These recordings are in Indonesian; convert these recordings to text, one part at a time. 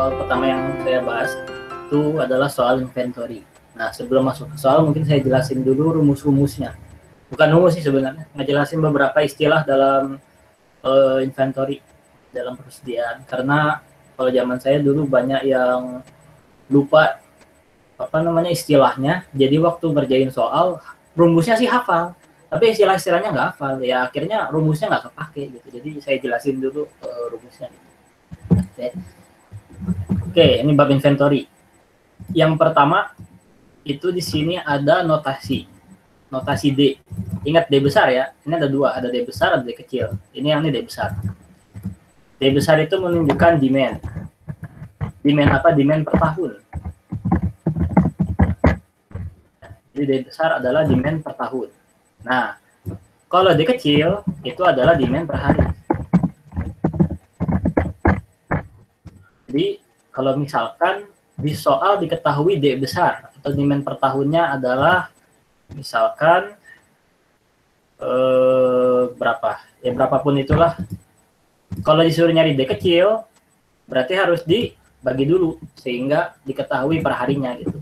soal pertama yang saya bahas itu adalah soal inventory. Nah, sebelum masuk ke soal, mungkin saya jelasin dulu rumus-rumusnya. Bukan rumus sih sebenarnya, ngejelasin beberapa istilah dalam inventory, dalam persediaan. Karena kalau zaman saya dulu banyak yang lupa istilahnya. Jadi waktu ngerjain soal, rumusnya sih hafal, tapi istilah-istilahnya nggak hafal. Ya akhirnya rumusnya nggak kepake gitu. Jadi saya jelasin dulu rumusnya. Oke, ini bab inventory. Yang pertama itu di sini ada notasi D. Ingat D besar ya. Ini ada dua, ada D besar, ada D kecil. Ini yang ini D besar. D besar itu menunjukkan demand. Demand apa? Demand per tahun. Jadi D besar adalah demand per tahun. Nah, kalau D kecil itu adalah demand per hari. Jadi kalau misalkan di soal diketahui D besar atau demand per tahunnya adalah misalkan berapa? Ya berapapun itulah. Kalau disuruh nyari D kecil, berarti harus dibagi dulu sehingga diketahui per harinya gitu.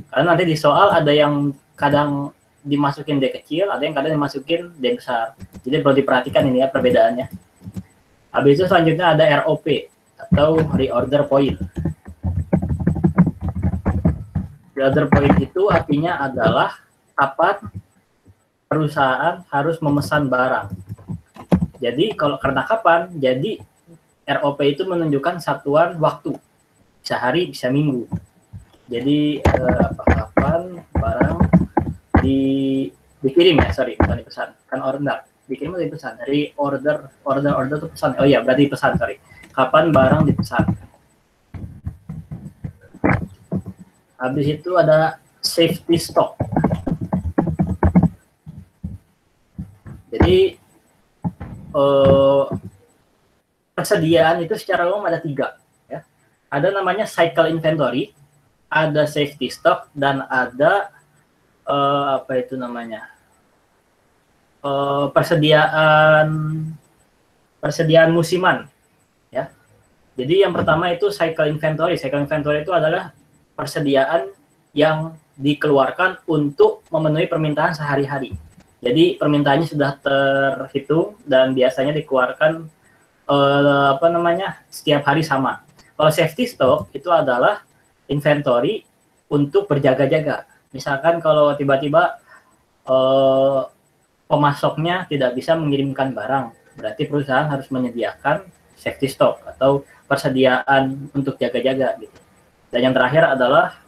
Karena nanti di soal ada yang kadang dimasukin D kecil, ada yang kadang dimasukin D besar. Jadi perlu diperhatikan ini ya perbedaannya. Habis itu selanjutnya ada ROP atau reorder point. Reorder point itu artinya adalah kapan perusahaan harus memesan barang. Jadi kalau karena kapan, jadi ROP itu menunjukkan satuan waktu. Bisa hari, bisa minggu. Jadi kapan barang dikirim ya, sorry, bukan dipesan. Kan order, dikirim atau dipesan? Dari order itu pesan. Oh iya, berarti pesan, sorry. Kapan barang dipesan. Habis itu ada safety stock. Jadi persediaan itu secara umum ada 3 ya. Ada namanya cycle inventory, ada safety stock, dan ada apa itu namanya? Persediaan musiman ya. Jadi yang pertama itu cycle inventory. Cycle inventory itu adalah persediaan yang dikeluarkan untuk memenuhi permintaan sehari-hari. Jadi permintaannya sudah terhitung dan biasanya dikeluarkan setiap hari sama. Kalau safety stock itu adalah inventory untuk berjaga-jaga. Misalkan kalau tiba-tiba pemasoknya tidak bisa mengirimkan barang, berarti perusahaan harus menyediakan safety stock atau persediaan untuk jaga-jaga gitu. Dan yang terakhir adalah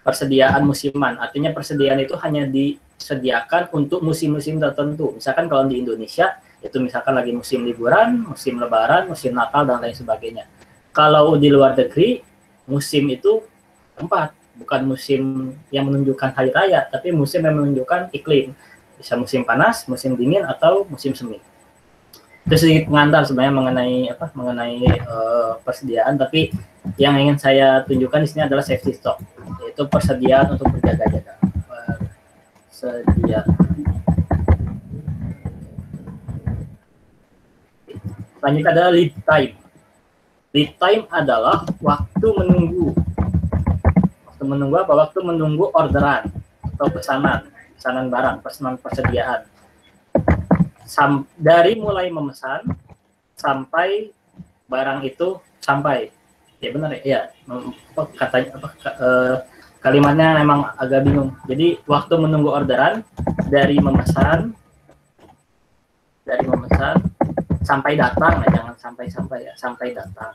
persediaan musiman. Artinya persediaan itu hanya disediakan untuk musim-musim tertentu. Misalkan kalau di Indonesia itu misalkan lagi musim liburan, musim lebaran, musim Natal dan lain sebagainya. Kalau di luar negeri musim itu tempat, bukan musim yang menunjukkan hari raya, tapi musim yang menunjukkan iklim. Bisa musim panas, musim dingin, atau musim semi. Itu sedikit pengantar sebenarnya mengenai persediaan, tapi yang ingin saya tunjukkan di sini adalah safety stock, yaitu persediaan untuk berjaga-jaga. Persediaan. Selanjutnya adalah lead time. Lead time adalah waktu menunggu. Waktu menunggu orderan atau pesanan barang, pesanan persediaan. Dari mulai memesan sampai barang itu sampai. Ya benar ya. Kalimatnya memang agak bingung. Jadi waktu menunggu orderan dari memesan sampai datang, jangan sampai ya, sampai datang.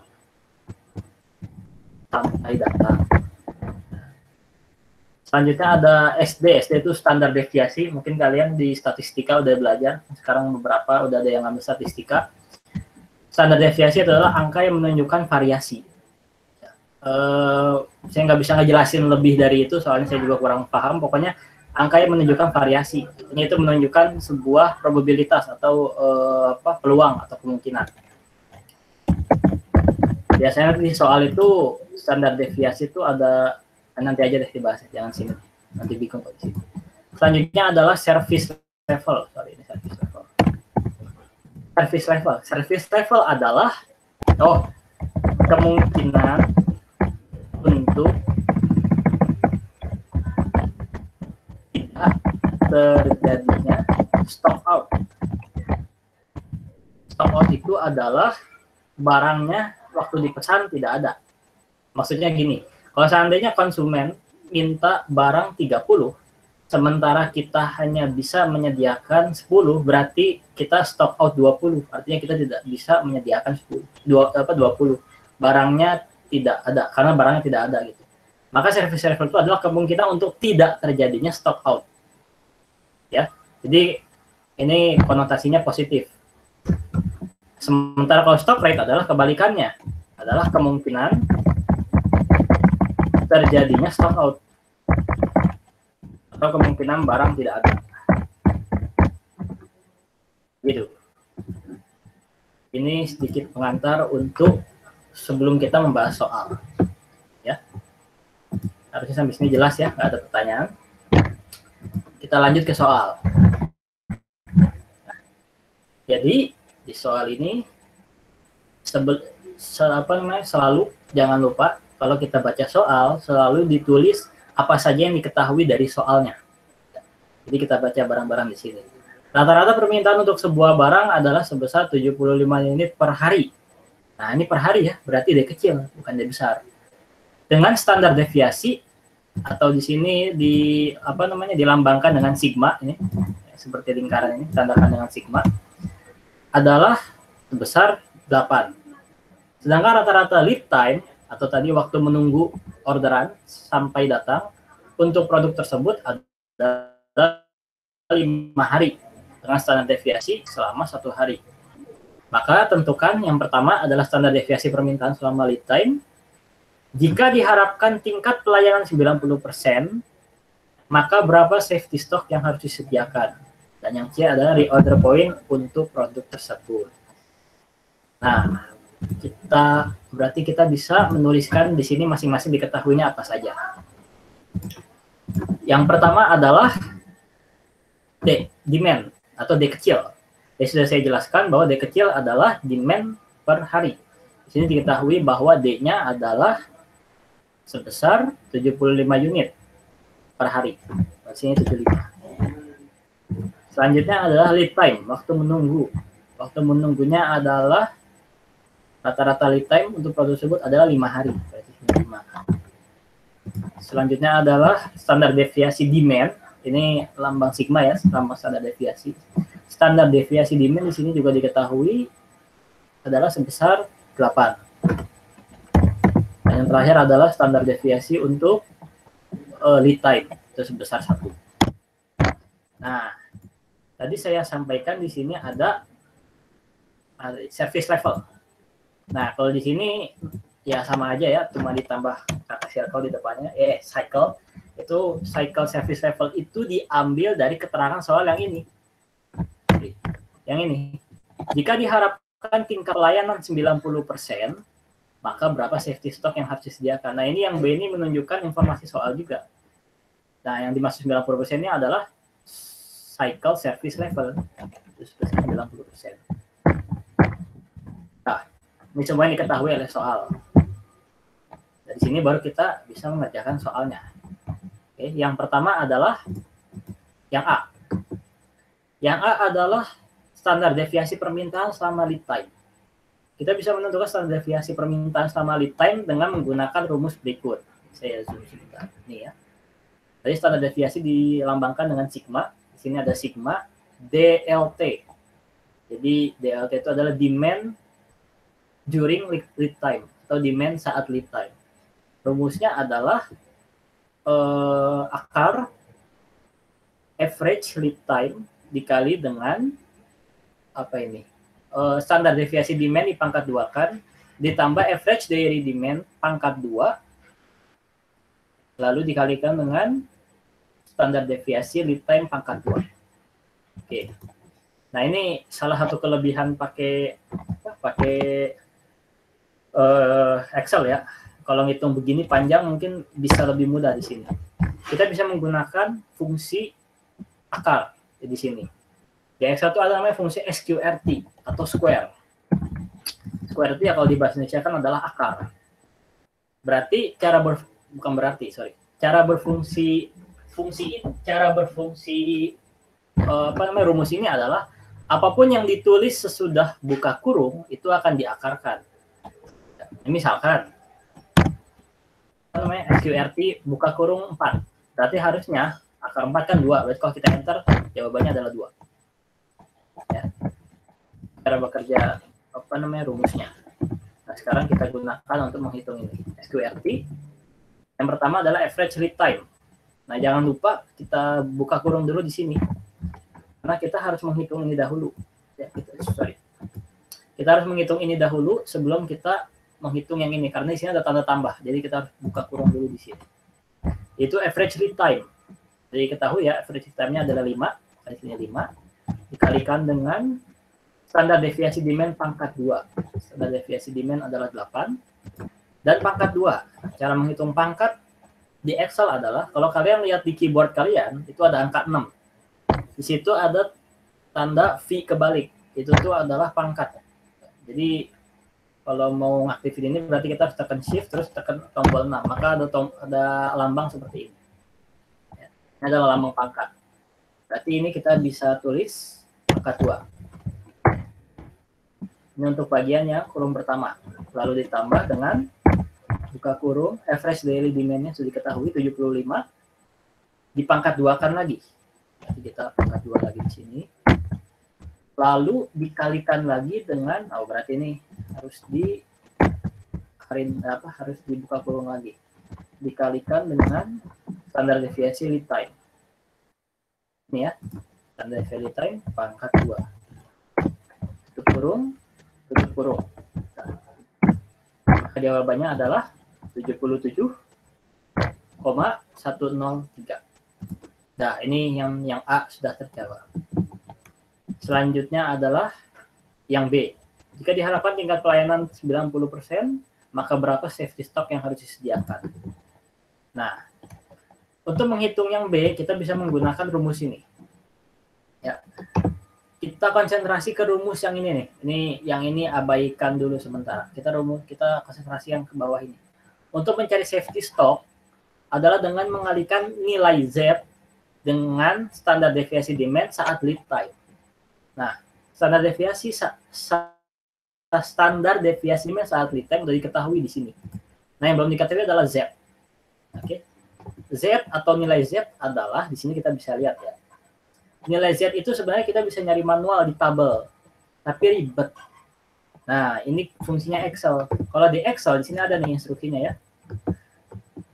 Selanjutnya ada SD itu standar deviasi. Mungkin kalian di statistika udah belajar. Sekarang beberapa udah ada yang ngambil statistika. Standar deviasi adalah angka yang menunjukkan variasi. Saya nggak bisa ngejelasin lebih dari itu, soalnya saya juga kurang paham. Pokoknya angka yang menunjukkan variasi. Ini itu menunjukkan sebuah probabilitas atau peluang atau kemungkinan. Biasanya di soal itu standar deviasi itu ada, nanti aja deh dibahas, jangan sini, nanti bingung kok di sini. Selanjutnya adalah service level. Service level adalah kemungkinan untuk tidak terjadinya stock out. Stock out itu adalah barangnya waktu dipesan tidak ada. Maksudnya gini, kalau seandainya konsumen minta barang 30, sementara kita hanya bisa menyediakan 10, berarti kita stock out 20. Artinya kita tidak bisa menyediakan 20. Barangnya tidak ada, karena barangnya tidak ada gitu. Maka service level itu adalah kemungkinan untuk tidak terjadinya stock out. Ya, jadi ini konotasinya positif. Sementara kalau stock rate adalah kebalikannya, adalah kemungkinan terjadinya stock out atau kemungkinan barang tidak ada. Gitu. Ini sedikit pengantar untuk sebelum kita membahas soal. Ya. Harusnya sampai sini jelas ya, nggak ada pertanyaan. Kita lanjut ke soal. Jadi di soal ini selalu jangan lupa kalau kita baca soal selalu ditulis apa saja yang diketahui dari soalnya. Jadi kita baca barang-barang di sini. Rata-rata permintaan untuk sebuah barang adalah sebesar 75 unit per hari. Nah, ini per hari ya, berarti D kecil, bukan D besar. Dengan standar deviasi atau di sini dilambangkan dengan sigma ini, seperti lingkaran ini, tandakan dengan sigma, adalah sebesar 8. Sedangkan rata-rata lead time atau tadi waktu menunggu orderan sampai datang untuk produk tersebut adalah 5 hari dengan standar deviasi selama 1 hari. Maka tentukan yang pertama adalah standar deviasi permintaan selama lead time. Jika diharapkan tingkat pelayanan 90%, maka berapa safety stock yang harus disediakan? Dan yang C adalah reorder point untuk produk tersebut. Nah, berarti kita bisa menuliskan di sini masing-masing diketahuinya apa saja. Yang pertama adalah D, demand atau D kecil. Jadi sudah saya jelaskan bahwa D kecil adalah demand per hari. Di sini diketahui bahwa D-nya adalah sebesar 75 unit per hari. Di sini 75. Selanjutnya adalah lead time, waktu menunggu. Waktu menunggunya adalah rata-rata lead time untuk produk tersebut adalah 5 hari. Selanjutnya adalah standar deviasi demand. Ini lambang sigma ya, lambang standar deviasi. Standar deviasi demand di sini juga diketahui adalah sebesar 8. Dan yang terakhir adalah standar deviasi untuk lead time, itu sebesar 1. Nah, tadi saya sampaikan di sini ada service level. Nah, kalau di sini ya sama aja ya, cuma ditambah kata circle di depannya, cycle. Itu cycle service level itu diambil dari keterangan soal yang ini. Yang ini. Jika diharapkan tingkat pelayanan 90%, maka berapa safety stock yang harus disediakan? Nah, ini yang B ini menunjukkan informasi soal juga. Nah, yang dimaksud 90%-nya adalah cycle service level. Itu 90%. Nah, ini semua yang diketahui oleh soal. Dari sini baru kita bisa mengerjakan soalnya. Oke, yang pertama adalah yang A. Yang A adalah standar deviasi permintaan selama lead time. Kita bisa menentukan standar deviasi permintaan selama lead time dengan menggunakan rumus berikut. Saya zoom sebentar. Ini ya. Tadi standar deviasi dilambangkan dengan sigma. Di sini ada sigma DLT. Jadi DLT itu adalah demand during lead time atau demand saat lead time. Rumusnya adalah akar average lead time dikali dengan standar deviasi demand dipangkat 2-kan ditambah average daily demand pangkat 2 lalu dikalikan dengan standar deviasi lead time pangkat 2. Oke. Nah, ini salah satu kelebihan pakai Excel ya. Kalau ngitung begini panjang mungkin bisa lebih mudah di sini. Kita bisa menggunakan fungsi akar di sini. Di Excel itu ada namanya fungsi SQRT atau square. Square itu ya kalau di bahasa Indonesia kan adalah akar. Berarti cara rumus ini adalah apapun yang ditulis sesudah buka kurung itu akan diakarkan. Misalkan SQRT buka kurung 4. Berarti harusnya akar 4 kan 2. Berarti kalau kita enter jawabannya adalah 2. Ya. Cara bekerja rumusnya. Nah, sekarang kita gunakan untuk menghitung ini. SQRT yang pertama adalah average read time. Nah, jangan lupa kita buka kurung dulu di sini. Karena kita harus menghitung ini dahulu. Ya, kita harus menghitung ini dahulu sebelum kita menghitung yang ini. Karena di sini ada tanda tambah. Jadi kita harus buka kurung dulu di sini. Itu average read time. Jadi ketahui ya, average read time-nya adalah 5. Di sini 5. Dikalikan dengan standar deviasi demand pangkat 2. Standar deviasi demand adalah 8. Dan pangkat 2. Cara menghitung pangkat di Excel adalah, kalau kalian lihat di keyboard kalian, itu ada angka 6. Di situ ada tanda V kebalik. Itu tuh adalah pangkat. Jadi kalau mau ngaktifin ini berarti kita harus tekan shift terus tekan tombol 6. Maka ada lambang seperti ini. Ini adalah lambang pangkat. Berarti ini kita bisa tulis pangkat 2. Ini untuk bagiannya kurung pertama. Lalu ditambah dengan buka kurung average daily demand-nya sudah diketahui 75. Dipangkat 2 kan lagi. Jadi kita pangkat 2 lagi di sini. Lalu dikalikan lagi dengan, berarti ini harus harus dibuka kurung lagi. Dikalikan dengan standar deviasi lead time. Ini ya, standar deviasi lead time pangkat 2. Tutup kurung. Nah, jawabannya adalah 77,103. Nah, ini yang A sudah terjawab. Selanjutnya adalah yang B. Jika diharapkan tingkat pelayanan 90%, maka berapa safety stock yang harus disediakan? Nah, untuk menghitung yang B, kita bisa menggunakan rumus ini. Ya. Kita konsentrasi ke rumus yang ini nih. Yang ini abaikan dulu sementara. Kita konsentrasi yang ke bawah ini. Untuk mencari safety stock adalah dengan mengalihkan nilai Z dengan standar deviasi demand saat lead time. Nah, standar deviasi demand saat lead time sudah diketahui di sini. Nah, yang belum diketahui adalah Z. Oke. Z atau nilai Z adalah di sini kita bisa lihat ya. Nilai Z itu sebenarnya kita bisa nyari manual di tabel, tapi ribet. Nah, ini fungsinya Excel. Kalau di Excel di sini ada nih instruksinya ya.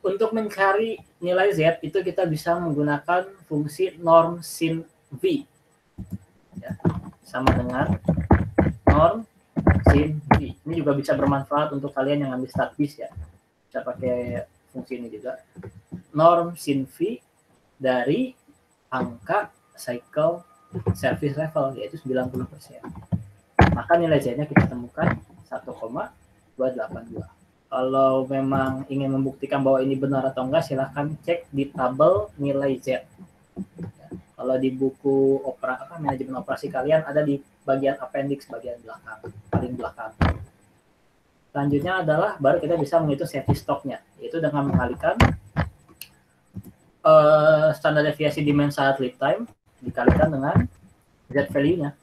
Untuk mencari nilai Z itu kita bisa menggunakan fungsi norm sin V. Ya, sama dengan norm sin V. Ini juga bisa bermanfaat untuk kalian yang ambil statis ya. Bisa pakai fungsi ini juga. Norm sin V dari angka cycle service level yaitu 90%. Maka nilai Z-nya kita temukan 1,282. Kalau memang ingin membuktikan bahwa ini benar atau enggak, silahkan cek di tabel nilai Z. Kalau di buku manajemen operasi kalian ada di bagian appendix bagian belakang, paling belakang. Selanjutnya adalah baru kita bisa menghitung safety stock-nya, yaitu dengan mengalihkan standar deviasi demand saat lead time dikalikan dengan Z value-nya.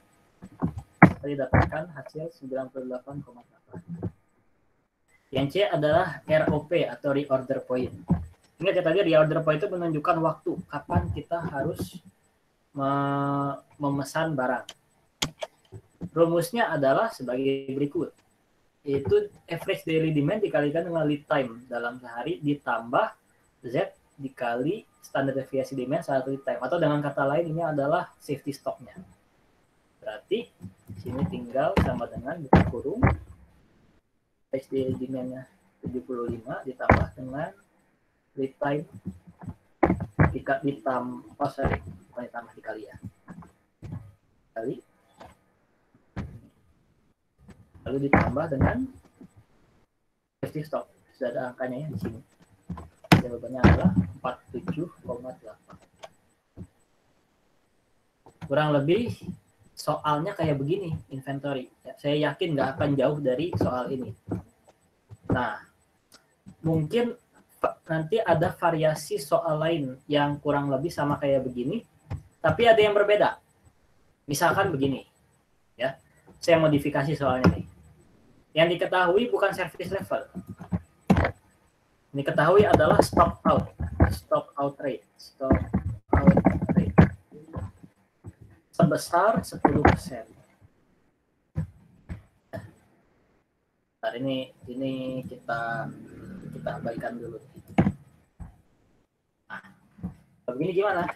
Kita dapatkan hasil 98,8. Yang C adalah ROP atau reorder point. Ingat ya tadi reorder point itu menunjukkan waktu kapan kita harus memesan barang. Rumusnya adalah sebagai berikut. Yaitu average daily demand dikalikan dengan lead time dalam sehari ditambah Z dikali standar deviasi demand saat lead time. Atau dengan kata lain ini adalah safety stock-nya. Berarti sini tinggal sama dengan buka kurung SD demand-nya 75 ditambah dengan lead time dikali ya. Kali. Lalu ditambah dengan safety stock. Sudah ada angkanya ya di sini. Jawabannya adalah 47,8. Kurang lebih soalnya kayak begini, inventory. Ya, saya yakin nggak akan jauh dari soal ini. Nah, mungkin nanti ada variasi soal lain yang kurang lebih sama kayak begini, tapi ada yang berbeda. Misalkan begini, ya, saya modifikasi soalnya nih. Yang diketahui bukan service level. Yang diketahui adalah stock out rate, sebesar 10%. Nah, ini kita abaikan dulu. Nah, begini gimana?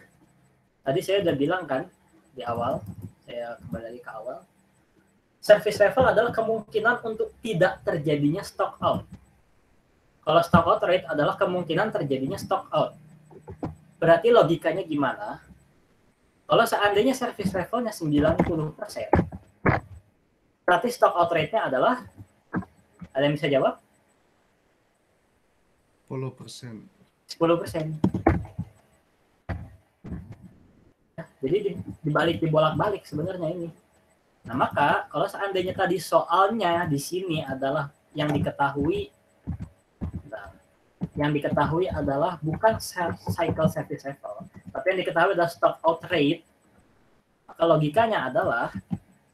Tadi saya udah bilang kan di awal, saya kembali lagi ke awal. Service level adalah kemungkinan untuk tidak terjadinya stock out. Kalau stock out rate adalah kemungkinan terjadinya stock out. Berarti logikanya gimana? Kalau seandainya service levelnya 90%, berarti stock out rate-nya adalah, ada yang bisa jawab? 10%. 10%. Jadi dibolak-balik sebenarnya ini. Nah, maka kalau seandainya tadi soalnya di sini adalah yang diketahui adalah bukan cycle service level, tapi yang diketahui adalah stock out rate, maka logikanya adalah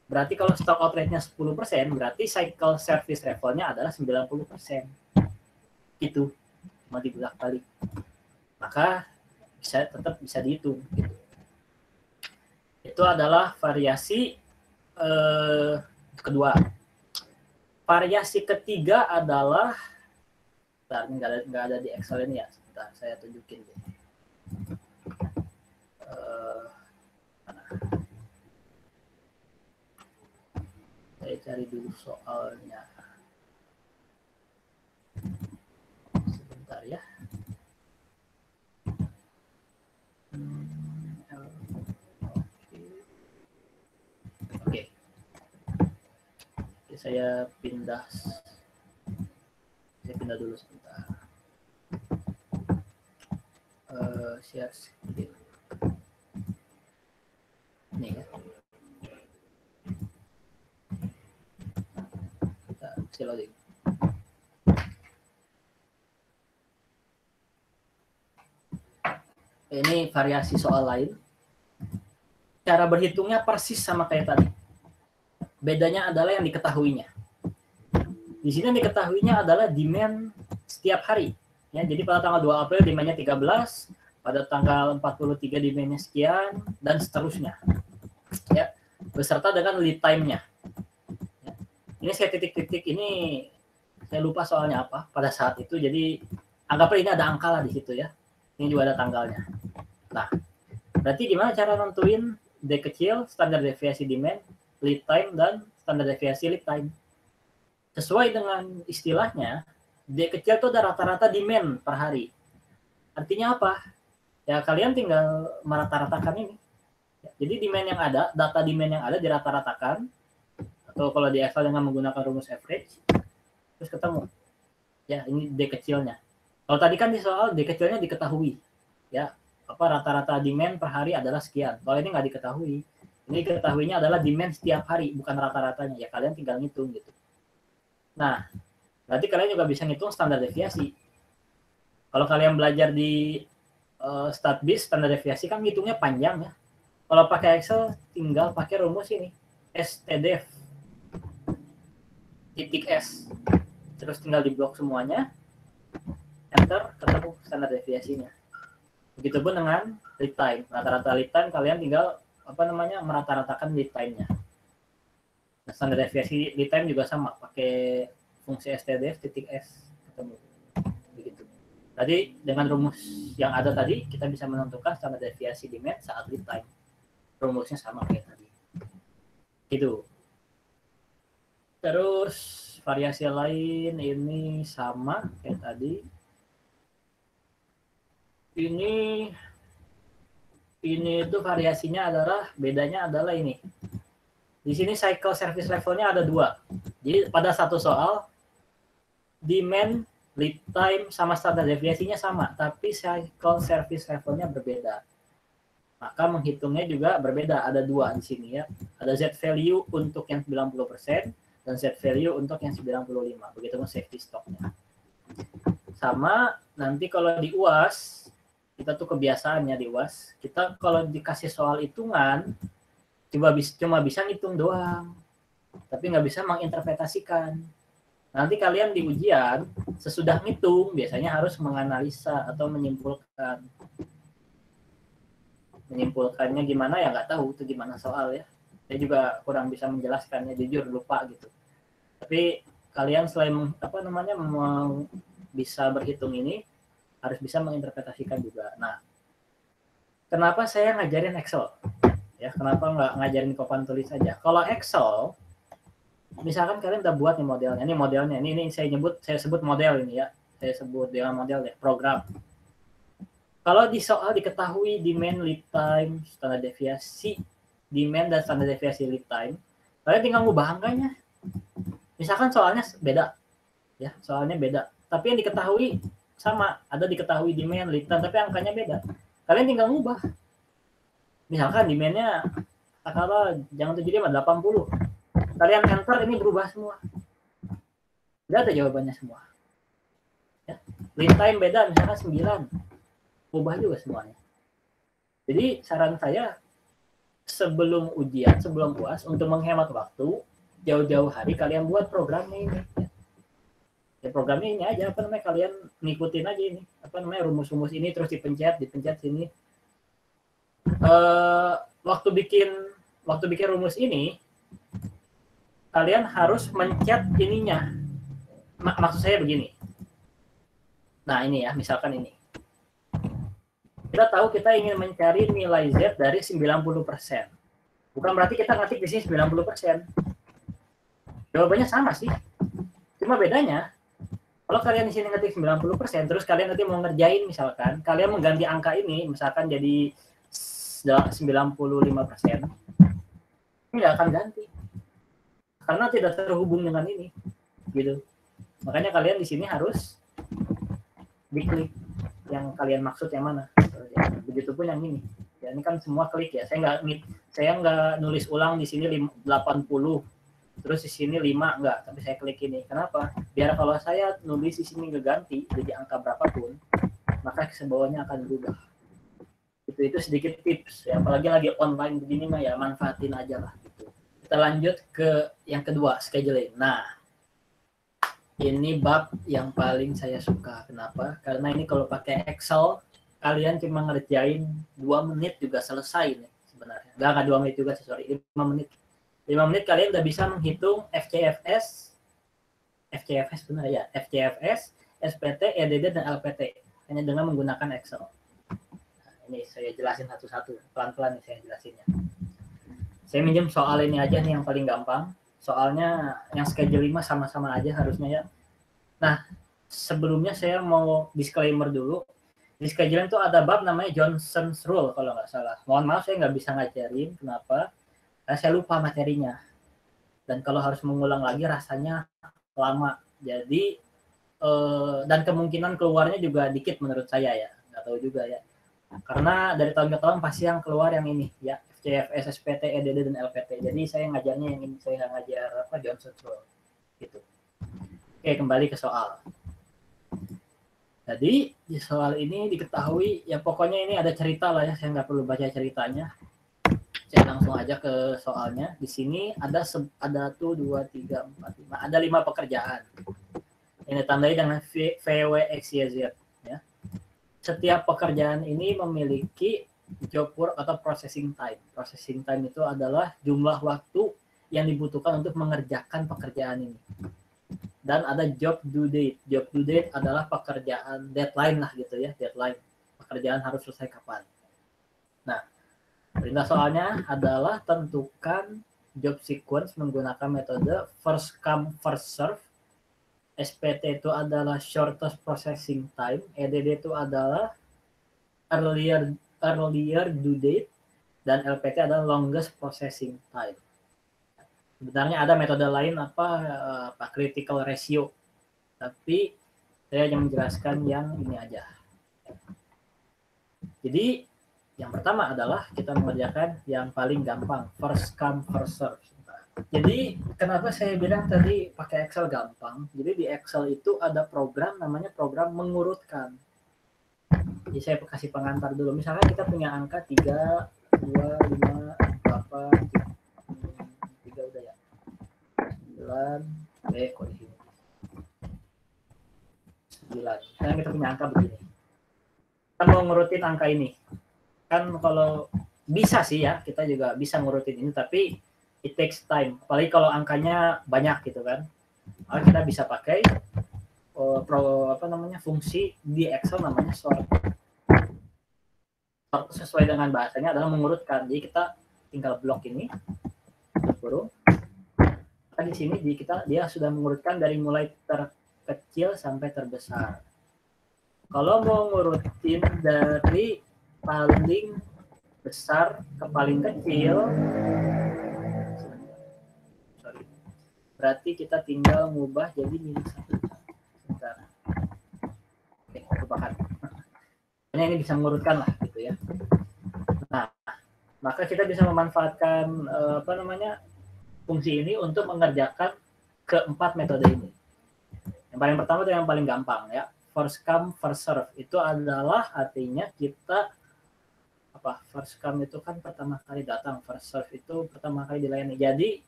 berarti kalau stock out rate-nya 10%, berarti cycle service level-nya adalah 90%. Itu mau dibolak-balik. Maka tetap bisa dihitung gitu. Itu adalah variasi kedua. Variasi ketiga adalah, nggak ada di Excel ini ya, sebentar saya tunjukin. Saya cari dulu soalnya. Sebentar ya. Oke. Saya pindah dulu sebentar. Share screen. Nih ya. Kita loading. Ini variasi soal lain. Cara berhitungnya persis sama kayak tadi. Bedanya adalah yang diketahuinya. Di sini yang diketahuinya adalah demand setiap hari. Ya, jadi pada tanggal 2 April demand-nya 13, pada tanggal 43 demand-nya sekian, dan seterusnya. Ya, beserta dengan lead time-nya. Ya. Ini saya titik-titik, ini saya lupa soalnya apa pada saat itu, jadi anggaplah ini ada angka lah di situ ya. Ini juga ada tanggalnya. Nah, berarti gimana cara nentuin D kecil, standar deviasi demand, lead time, dan standar deviasi lead time? Sesuai dengan istilahnya, D kecil itu ada rata-rata demand per hari. Artinya apa? Ya kalian tinggal merata-ratakan ini. Jadi demand yang ada, data demand yang ada dirata-ratakan, atau kalau di Excel dengan menggunakan rumus average, terus ketemu. Ya ini D kecilnya. Kalau tadi kan di soal D kecilnya diketahui. Ya, apa rata-rata demand per hari adalah sekian. Kalau ini nggak diketahui. Ini diketahuinya adalah demand setiap hari, bukan rata-ratanya. Ya kalian tinggal ngitung gitu. Nah, berarti kalian juga bisa ngitung standar deviasi. Kalau kalian belajar di StatBis, standar deviasi kan ngitungnya panjang ya. Kalau pakai Excel, tinggal pakai rumus ini, STDEV, titik S. Terus tinggal diblok semuanya, enter, ketemu standar deviasinya. Begitupun dengan lead time. Rata-rata lead time kalian tinggal merata-ratakan lead time-nya. Nah, standar deviasi lead time juga sama, pakai fungsi STDF titik S ketemu. Begitu. Tadi dengan rumus yang ada tadi kita bisa menentukan standar deviasi demand saat lead time. Rumusnya sama kayak tadi. Gitu. Terus variasi lain ini sama kayak tadi. Ini itu variasinya adalah, bedanya adalah ini. Di sini cycle service levelnya ada 2. Jadi pada satu soal demand, lead time sama standar deviasinya sama, tapi cycle service levelnya berbeda. Maka menghitungnya juga berbeda, ada dua di sini ya. Ada Z value untuk yang 90% dan Z value untuk yang 95%. Begitu pun safety stocknya. Sama nanti kalau di UAS, kita tuh kebiasaannya di UAS, kita kalau dikasih soal hitungan, cuma bisa ngitung doang, tapi nggak bisa menginterpretasikan. Nanti kalian di ujian, sesudah ngitung, biasanya harus menganalisa atau menyimpulkan. Menyimpulkannya gimana ya nggak tahu, itu gimana soal ya. Saya juga kurang bisa menjelaskannya, jujur lupa gitu. Tapi kalian selain bisa berhitung ini, harus bisa menginterpretasikan juga. Nah, kenapa saya ngajarin Excel? Ya, kenapa nggak ngajarin papan tulis saja? Kalau Excel, misalkan kalian udah buat nih modelnya, ini saya sebut model ini ya, saya sebut dengan model ya, program. Kalau di soal diketahui demand, lead time, standar deviasi, demand dan standar deviasi lead time, kalian tinggal ngubah angkanya. Misalkan soalnya beda, ya soalnya beda, tapi yang diketahui sama, ada diketahui demand, lead time, tapi angkanya beda. Kalian tinggal ngubah. Misalkan demandnya katakanlah jangan 75, 80. Kalian enter, ini berubah semua. Udah ada jawabannya semua. Ya. Lead time beda, misalkan 9. Ubah juga semuanya. Jadi saran saya, sebelum ujian, sebelum UAS, untuk menghemat waktu, jauh-jauh hari kalian buat programnya ini. Ya programnya ini aja, kalian ngikutin aja ini, rumus-rumus ini, terus dipencet sini. Waktu bikin rumus ini, kalian harus mencet ininya. Maksud saya begini. Nah ini ya, misalkan ini. Kita tahu kita ingin mencari nilai Z dari 90%. Bukan berarti kita ngetik di sini 90%. Jawabannya sama sih. Cuma bedanya, kalau kalian di sini ngetik 90%, terus kalian nanti mau ngerjain misalkan, kalian mengganti angka ini, misalkan jadi 95%, ini nggak akan ganti. Karena tidak terhubung dengan ini. Gitu. Makanya kalian di sini harus diklik yang kalian maksud yang mana. Begitupun yang ini. Ya, ini kan semua klik ya. Saya nggak nulis ulang di sini 80, terus di sini 5 enggak, tapi saya klik ini. Kenapa? Biar kalau saya nulis di sini ngeganti jadi angka berapapun, maka kesebawahnya akan berubah. Itu sedikit tips ya, apalagi lagi online begini mah ya, manfaatin aja lah gitu. Kita lanjut ke yang kedua, scheduling. Nah, ini bab yang paling saya suka. Kenapa? Karena ini kalau pakai Excel, kalian cuma ngerjain 2 menit juga selesai nih sebenarnya. Enggak 2 menit juga sih, sorry, 5 menit. 5 menit kalian udah bisa menghitung FCFS benar ya, FCFS, SPT, EDD, dan LPT hanya dengan menggunakan Excel. Nah, ini saya jelasin satu-satu, pelan-pelan nih saya jelasinnya. Saya minjem soal ini aja nih yang paling gampang. Soalnya yang scheduling mah sama-sama aja harusnya ya. Nah, sebelumnya saya mau disclaimer dulu. Di scheduling itu ada bab namanya Johnson's Rule kalau nggak salah. Mohon maaf saya nggak bisa ngajarin, kenapa? Karena saya lupa materinya. Dan kalau harus mengulang lagi rasanya lama. Jadi, dan kemungkinan keluarnya juga dikit menurut saya ya. Nggak tahu juga ya. Karena dari tahun ke tahun pasti yang keluar yang ini ya. FCFS, SPT, EDD, dan LPT. Jadi saya ngajarnya yang ini, saya ngajar Johnson's Rule. Gitu. Oke, kembali ke soal. Jadi di soal ini diketahui, ya pokoknya ini ada cerita lah ya, saya nggak perlu baca ceritanya. Saya langsung aja ke soalnya. Di sini ada 1, 2, 3, 4, 5. Ada 5 pekerjaan. Ini tandai dengan VWXYZ. Ya. Setiap pekerjaan ini memiliki job work atau processing time. Processing time itu adalah jumlah waktu yang dibutuhkan untuk mengerjakan pekerjaan ini. Dan ada job due date. Job due date adalah pekerjaan deadline lah gitu ya, deadline. Pekerjaan harus selesai kapan. Nah, perintah soalnya adalah tentukan job sequence menggunakan metode first come first serve. SPT itu adalah shortest processing time. EDD itu adalah earlier due date, dan LPT adalah longest processing time. Sebenarnya ada metode lain apa critical ratio, tapi saya hanya menjelaskan yang ini aja. Jadi Yang pertama adalah kita mengerjakan yang paling gampang, first come first serve. Jadi kenapa saya bilang tadi pakai Excel gampang? Jadi di Excel itu ada program namanya program mengurutkan. Jadi saya kasih pengantar dulu. Misalnya kita punya angka 3, 2, 5, 8, 3 udah ya. 9, kok di sini. 9. Sekarang kita punya angka begini. Kita mau ngurutin angka ini. Kan kalau bisa sih ya, kita juga bisa ngurutin ini, tapi it takes time. Apalagi kalau angkanya banyak gitu kan. Maka kita bisa pakai fungsi di Excel namanya sort. Sort sesuai dengan bahasanya adalah mengurutkan. Jadi kita tinggal blok ini, kurung. Maka di sini dia sudah mengurutkan dari mulai terkecil sampai terbesar. Kalau mau ngurutin dari paling besar ke paling kecil, berarti kita tinggal mengubah jadi -1. Bentar. Oke, lupakan. Ini bisa mengurutkan lah gitu ya. Nah, maka kita bisa memanfaatkan fungsi ini untuk mengerjakan keempat metode ini. Yang paling pertama itu yang paling gampang ya. First come first serve itu adalah artinya kita first come itu kan pertama kali datang, first serve itu pertama kali dilayani. Jadi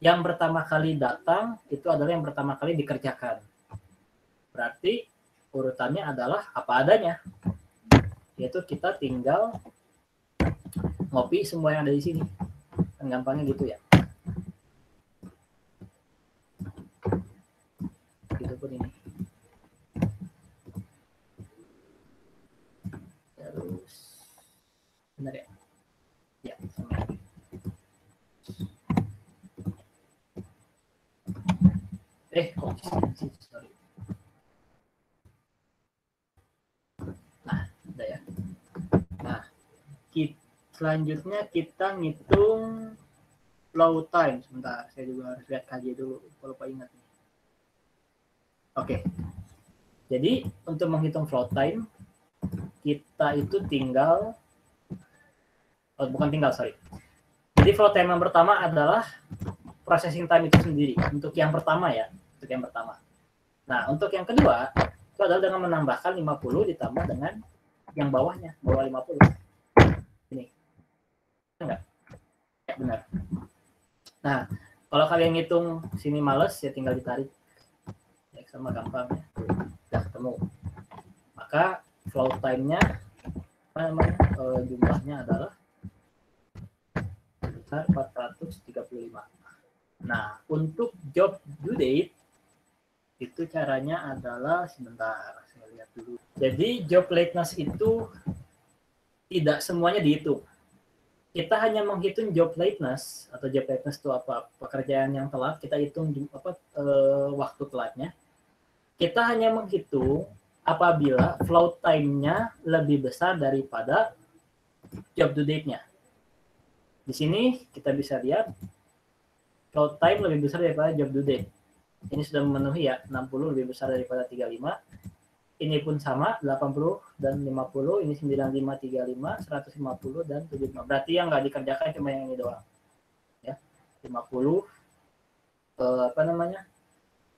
yang pertama kali datang itu adalah yang pertama kali dikerjakan. Berarti urutannya adalah apa adanya. Yaitu kita tinggal ngopi semua yang ada di sini. Kan gampangnya gitu ya. Gitu pun ini. Terus benar ya? Ya, sama. Sorry. Nah, udah ya. Nah, selanjutnya kita ngitung flow time. Sebentar, saya juga harus lihat KJ dulu, kalau lupa ingat. Oke. Jadi, untuk menghitung flow time, kita itu tinggal Jadi flow time yang pertama adalah processing time itu sendiri. Untuk yang pertama ya, untuk yang pertama. Nah, untuk yang kedua itu adalah dengan menambahkan 50 ditambah dengan yang bawahnya, bawah 50. Ini. Enggak? Ya, benar. Nah, kalau kalian ngitung sini males ya tinggal ditarik. Ya, sama gampang ya. Udah ketemu. Maka flow time-nya jumlahnya adalah 435. Nah, untuk job due date itu caranya adalah sebentar, saya lihat dulu. Jadi job lateness itu tidak semuanya dihitung. Kita hanya menghitung job lateness atau job lateness itu apa? Pekerjaan yang telat, kita hitung waktu telatnya. Kita hanya menghitung apabila flow time-nya lebih besar daripada job due date-nya. Di sini kita bisa lihat flow time lebih besar daripada job due date. Ini sudah memenuhi ya, 60 lebih besar daripada 35. Ini pun sama, 80 dan 50. Ini 95, 35, 150 dan 75. Berarti yang nggak dikerjakan cuma yang ini doang. Ya, 50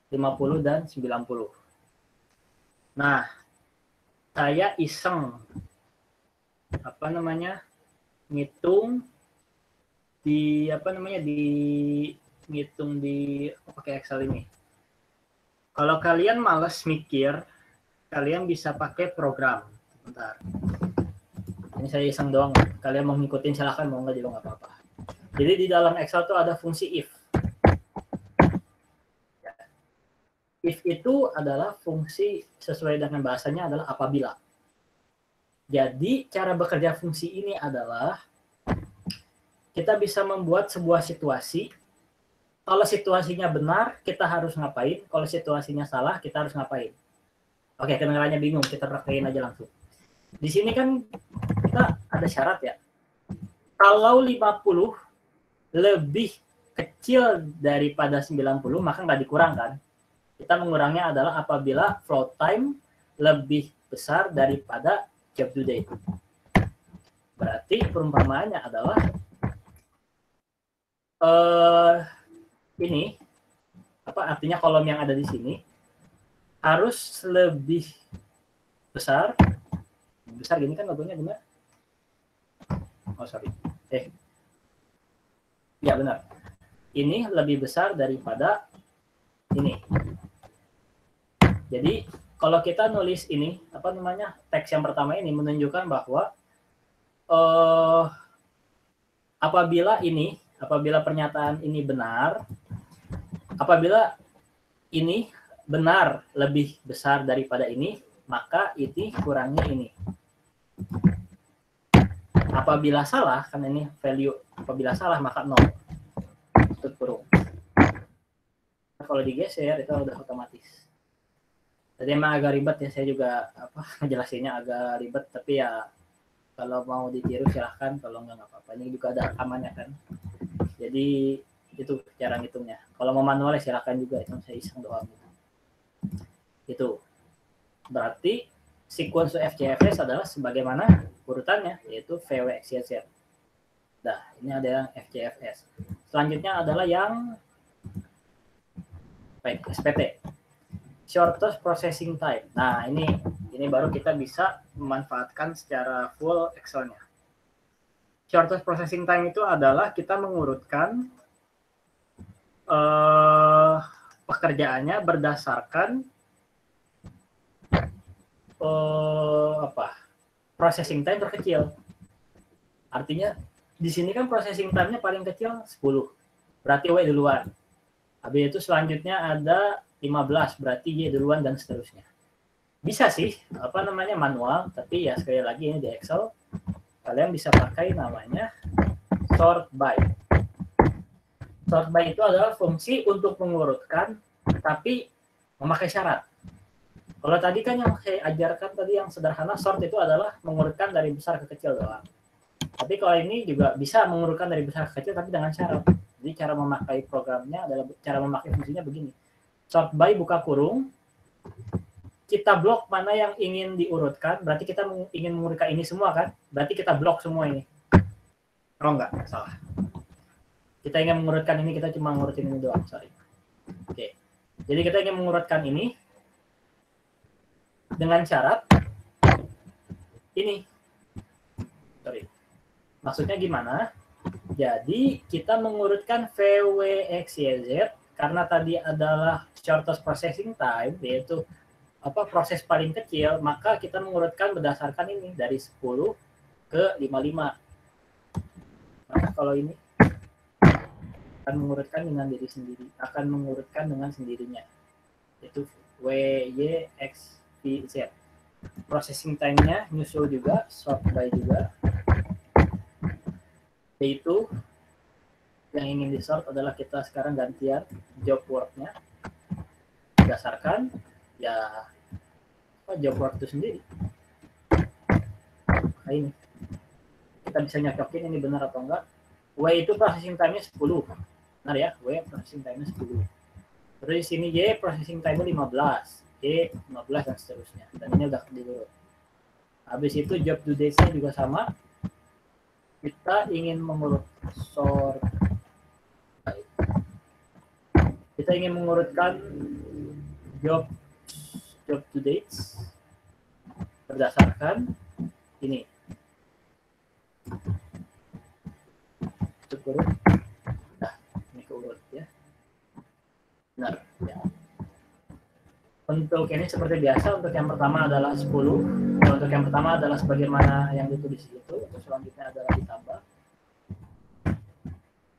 50 dan 90. Nah, saya iseng ngitung ngitung di pakai Excel ini. Kalau kalian males mikir, kalian bisa pakai program. Bentar. Ini saya iseng doang. Kalian mau ngikutin silahkan, mau nggak juga nggak apa-apa. Jadi di dalam Excel tuh ada fungsi if. If itu adalah fungsi sesuai dengan bahasanya adalah apabila. Jadi cara bekerja fungsi ini adalah kita bisa membuat sebuah situasi. Kalau situasinya benar, kita harus ngapain. Kalau situasinya salah, kita harus ngapain. Oke, kedengarannya bingung, kita praktekin aja langsung. Di sini kan kita ada syarat ya. Kalau 50 lebih kecil daripada 90, maka nggak dikurangkan. Kita mengurangnya adalah apabila flow time lebih besar daripada job due date. Berarti perumpamaannya adalah ini artinya kolom yang ada di sini harus lebih besar gini kan logonya benar? Oh sorry, ya benar. Ini lebih besar daripada ini. Jadi kalau kita nulis ini teks yang pertama ini menunjukkan bahwa apabila pernyataan ini benar, apabila ini benar lebih besar daripada ini, maka ini kurangi ini. Apabila salah, kan ini value, apabila salah maka 0. Tutup kurung. Kalau digeser itu udah otomatis. Jadi emang agak ribet ya, saya juga ngejelasinnya agak ribet, tapi ya kalau mau ditiru silahkan, kalau nggak apa-apa. Ini juga ada rekamannya kan. Jadi itu cara ngitungnya. Kalau mau manual silahkan juga, itu saya iseng doang. Itu berarti sequence FCFS adalah sebagaimana urutannya, yaitu VWXYZ. Nah, ini ada yang FCFS. Selanjutnya adalah yang SPT, Shortest Processing Time. Nah, ini baru kita bisa memanfaatkan secara full Excel-nya. Shortest Processing Time itu adalah kita mengurutkan pekerjaannya berdasarkan processing time terkecil. Artinya di sini kan processing time-nya paling kecil 10. Berarti W duluan. Habis itu selanjutnya ada 15, berarti Y duluan dan seterusnya. Bisa sih manual, tapi ya sekali lagi ini di Excel kalian bisa pakai namanya sort by. Sort by itu adalah fungsi untuk mengurutkan tapi memakai syarat. Kalau tadi kan yang saya ajarkan tadi yang sederhana, sort itu adalah mengurutkan dari besar ke kecil doang. Tapi kalau ini juga bisa mengurutkan dari besar ke kecil tapi dengan syarat. Jadi cara memakai programnya adalah, cara memakai fungsinya begini. Sort by buka kurung, kita blok mana yang ingin diurutkan, berarti kita ingin mengurutkan ini semua kan? Berarti kita blok semua ini. Oh enggak, salah. Kita ingin mengurutkan ini, kita cuma ngurutin ini doang, sorry. Oke. Jadi kita ingin mengurutkan ini dengan syarat ini. Sorry. Maksudnya gimana? Jadi kita mengurutkan VWXYZ karena tadi adalah shortest processing time, yaitu proses paling kecil, maka kita mengurutkan berdasarkan ini dari 10 ke 55. Maka kalau ini akan mengurutkan dengan diri sendiri, akan mengurutkan dengan sendirinya. Itu WYXYZ. Processing time-nya nyusul juga, sort by juga. Yaitu yang ingin di-sort adalah kita sekarang gantian job work-nya berdasarkan ya job work itu sendiri. Nah, ini kita bisa nyocokin ini benar atau enggak. W itu processing time-nya 10. Benar ya, W processing time-nya 10. Terus di sini Y processing time-nya 15, Y 15 dan seterusnya. Dan ini udah diurut. Habis itu job due date-nya juga sama. Kita ingin mengurut sort. Kita ingin mengurutkan job due dates berdasarkan ini. Cukup. Nah, ini keurut ya. Benar ya. Untuk ini seperti biasa, untuk yang pertama adalah 10. Untuk yang pertama adalah sebagaimana yang ditulis itu. Untuk selanjutnya adalah ditambah.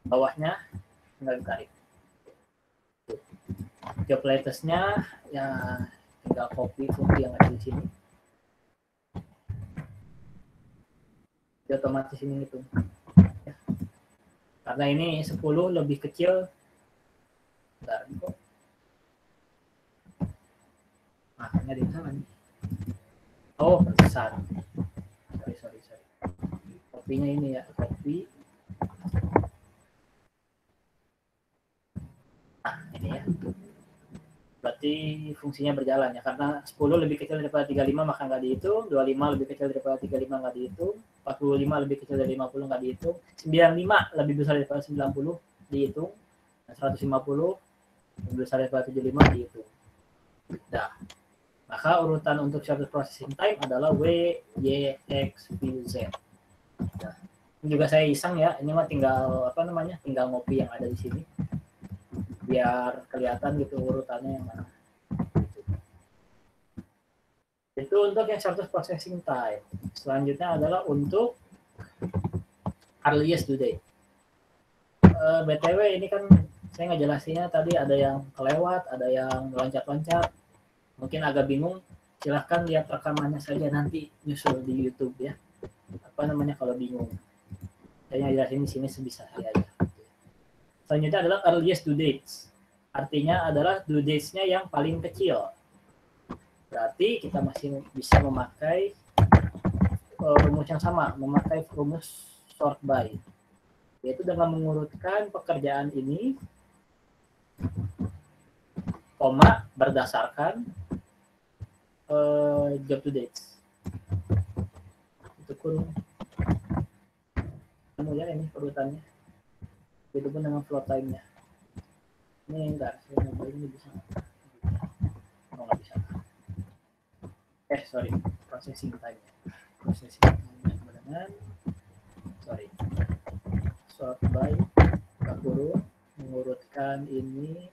Bawahnya tinggal ditarik. Job latest-nya ya tinggal copy fungsi yang ada di sini. Jadi otomatis ini itu. Ya. Karena ini 10 lebih kecil. Bentar, kok. Makanya di sana nih. Oh, besar. Sorry. Kopinya ini ya, copy. Nah, ini ya. Berarti fungsinya berjalan ya, karena 10 lebih kecil daripada 35 maka nggak dihitung, 25 lebih kecil daripada 35 nggak dihitung, 45 lebih kecil dari 50 nggak dihitung, 95 lebih besar daripada 90 dihitung, dan 150 lebih besar daripada 75 dihitung. Nah, maka urutan untuk shortest processing time adalah W, Y, X, V, Z. Nah, ini juga saya iseng ya, ini mah tinggal tinggal ngopi yang ada di sini biar kelihatan gitu urutannya yang mana. Itu untuk yang shortest processing time. Selanjutnya adalah untuk earliest due date. BTW ini kan saya ngejelasinnya tadi ada yang kelewat, ada yang loncat-loncat, mungkin agak bingung. Silahkan lihat rekamannya saja nanti nyusul di YouTube ya. Kalau bingung. Saya jelasin di sini sebisa saya aja. Selanjutnya adalah earliest due dates. Artinya adalah due dates-nya yang paling kecil. Berarti kita masih bisa memakai rumus yang sama, memakai rumus sort by, yaitu dengan mengurutkan pekerjaan ini, koma, berdasarkan job to dates. Itu pun ya ini urutannya. Itu pun dengan flow time-nya. Ini enggak, saya nyoba ini bisa. Oh, nggak bisa. Sorry, processing time-nya. Processing time-nya dengan sort by, kurung, mengurutkan ini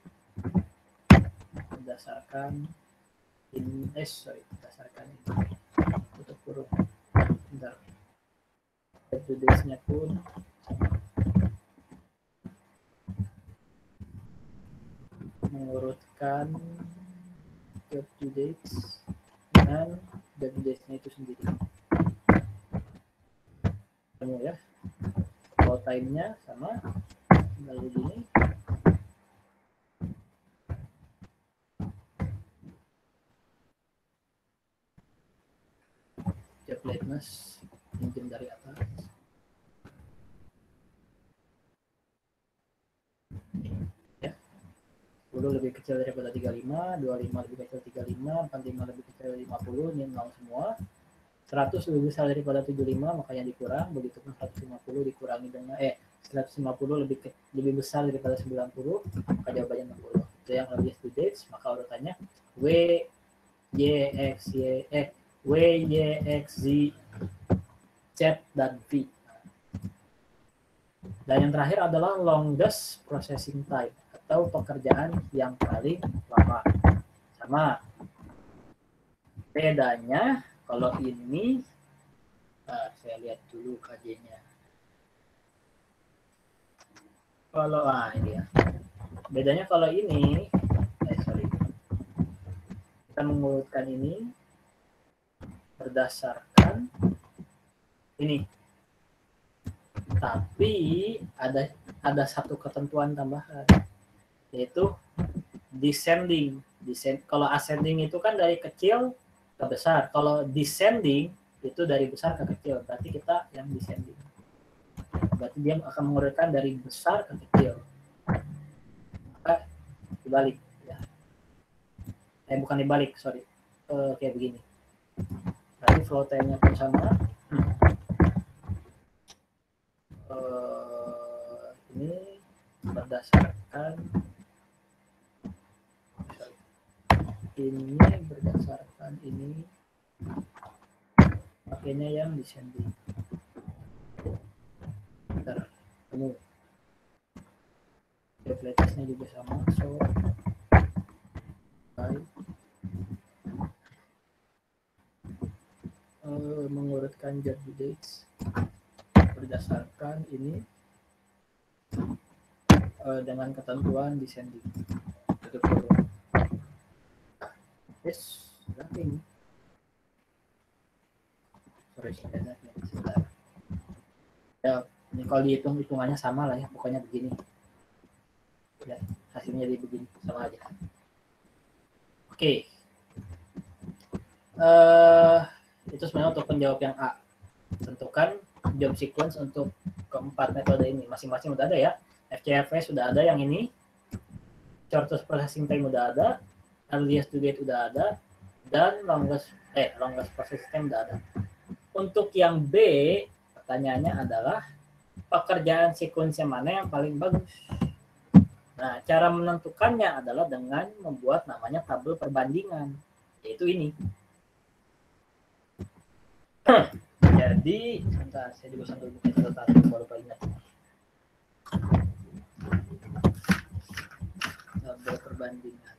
berdasarkan ini, berdasarkan ini, tutup kurung. Bentar. Job dates-nya pun mengurutkan job dates dengan job dates-nya itu sendiri. Kamu ya, flow time-nya sama, tinggal begini. Job lateness pinjam dari atas. Ya. 10 lebih kecil daripada 35, 25 lebih kecil 35, 45 lebih kecil dari 50, ini 0 semua. 100 lebih besar daripada 75, makanya dikurang. Begitupun 150 dikurangi dengan 150 lebih besar daripada 90, maka jawabannya 60. Itu yang earliest due dates, maka urutannya W, Y, X, Z, Z, dan V. Dan yang terakhir adalah longest processing time, atau pekerjaan yang paling lama. Sama. Bedanya kalau ini, saya lihat dulu KJ-nya. Kalau ini ya. Bedanya kalau ini, kita mengurutkan ini berdasarkan ini. Tapi ada satu ketentuan tambahan, yaitu descending. Kalau ascending itu kan dari kecil ke besar. Kalau descending itu dari besar ke kecil. Berarti kita yang descending. Berarti dia akan mengurutkan dari besar ke kecil. Maka dibalik. Ya. Bukan dibalik, sorry. Kayak begini. Berarti flow time-nya pun sama. Ini berdasarkan ini pakainya yang descending. Bentar, kamu nya juga sama, so mengurutkan job dates berdasarkan ini dengan ketentuan descending. Tutup dulu. Yes, wrapping. Sorry, sebentar. Ya, ini kalau dihitung hitungannya sama lah ya, pokoknya begini. Ya, hasilnya jadi begini, sama aja. Oke. Itu sebenarnya untuk penjawab yang A. Tentukan job sequence untuk keempat metode ini. Masing-masing udah ada ya. FCFS sudah ada yang ini. Shortest processing time udah ada. Earliest due date udah ada. Dan longest processing time udah ada. Untuk yang B, pertanyaannya adalah pekerjaan sequence mana yang paling bagus. Nah, cara menentukannya adalah dengan membuat namanya tabel perbandingan, yaitu ini. Jadi, sebentar, saya juga sambil buka catatan baru ingat. Tabel perbandingan.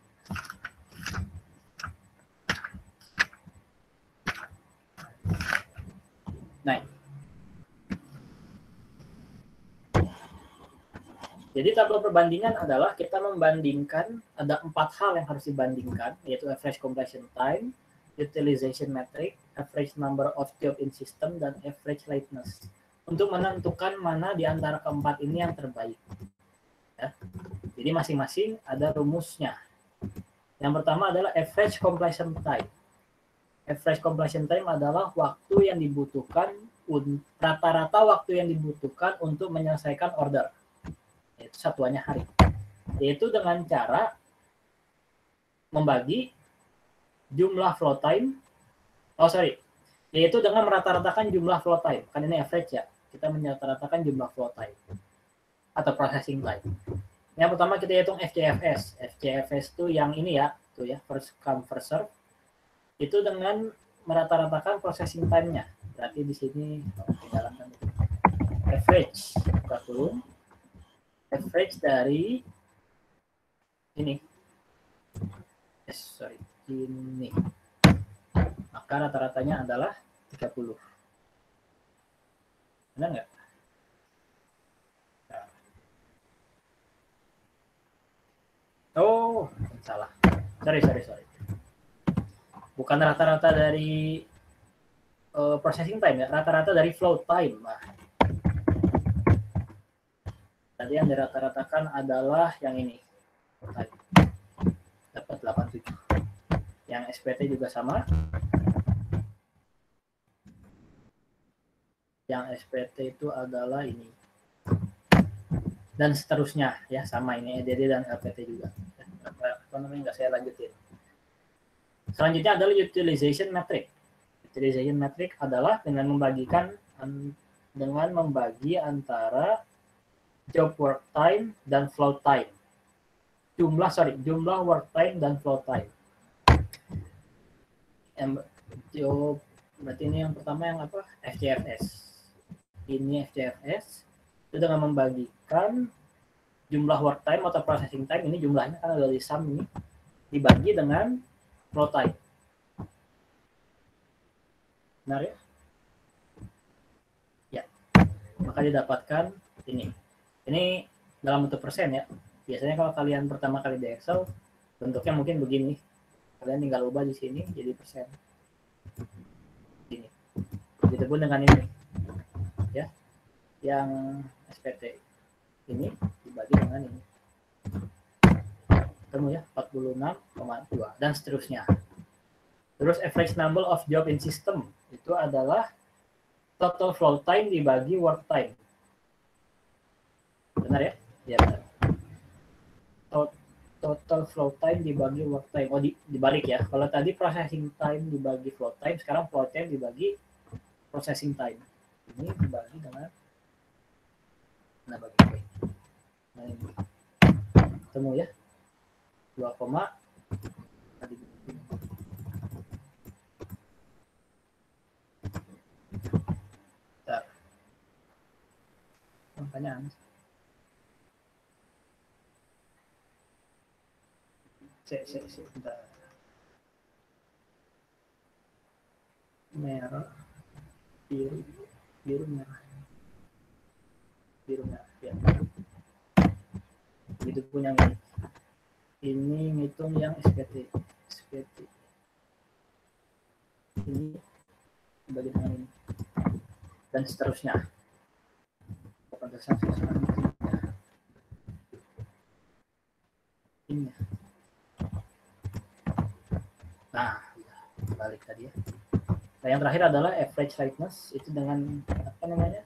Nah, jadi tabel perbandingan adalah kita membandingkan, ada 4 hal yang harus dibandingkan, yaitu average completion time, utilization metric, average number of job in system, dan average lateness. Untuk menentukan mana di antara keempat ini yang terbaik. Ya. Jadi masing-masing ada rumusnya. Yang pertama adalah average completion time. Average completion time adalah waktu yang dibutuhkan, rata-rata waktu yang dibutuhkan untuk menyelesaikan order. Yaitu satuannya hari. Yaitu dengan cara membagi jumlah flow time, yaitu dengan merata-ratakan jumlah flow time. Kan ini average ya, kita merata-ratakan jumlah flow time atau processing time. Yang pertama kita hitung FCFS. FCFS itu yang ini ya, tuh ya, first come first serve. Itu dengan merata-ratakan processing time-nya. Berarti di sini jalankan average 40, average dari ini. Ini. Maka rata-ratanya adalah 30. Benar nggak? Nah. Oh, salah. Sorry. Bukan rata-rata dari processing time ya, rata-rata dari flow time. Nah. Tadi yang dirata-ratakan adalah yang ini. Dapat 87. Yang SPT juga sama. Yang SPT itu adalah ini. Dan seterusnya ya, sama ini EDD dan LPT juga. Apa namanya, nggak saya lanjutin. Selanjutnya adalah utilization metric. Utilization metric adalah dengan membagi antara job work time dan flow time. Jumlah work time dan flow time. Berarti ini yang pertama yang apa? FCFS. Ini FCFS itu dengan membagikan jumlah work time atau processing time, ini jumlahnya kan ada di sum ini, dibagi dengan flow time. Benar ya? Ya. Maka didapatkan ini. Ini dalam bentuk persen ya. Biasanya kalau kalian pertama kali di Excel, bentuknya mungkin begini. Kalian tinggal ubah di sini jadi persen. Ini. Begitupun dengan ini. Ya. Yang SPT ini dibagi dengan ini. Ketemu ya, 46,2 dan seterusnya. Terus average number of job in system itu adalah total flow time dibagi work time. Benar ya? Ya benar. Total flow time dibagi work time. Oh, dibalik ya. Kalau tadi processing time dibagi flow time, sekarang flow time dibagi processing time. Ini dibagi dengan ketemu ya 2, makanya merah biru merah ya. Itu punya ini ngitung yang SPT ini bagi dengan ini dan seterusnya. Ini. Nah, balik tadi ya. Nah, yang terakhir adalah average lateness, itu dengan apa namanya?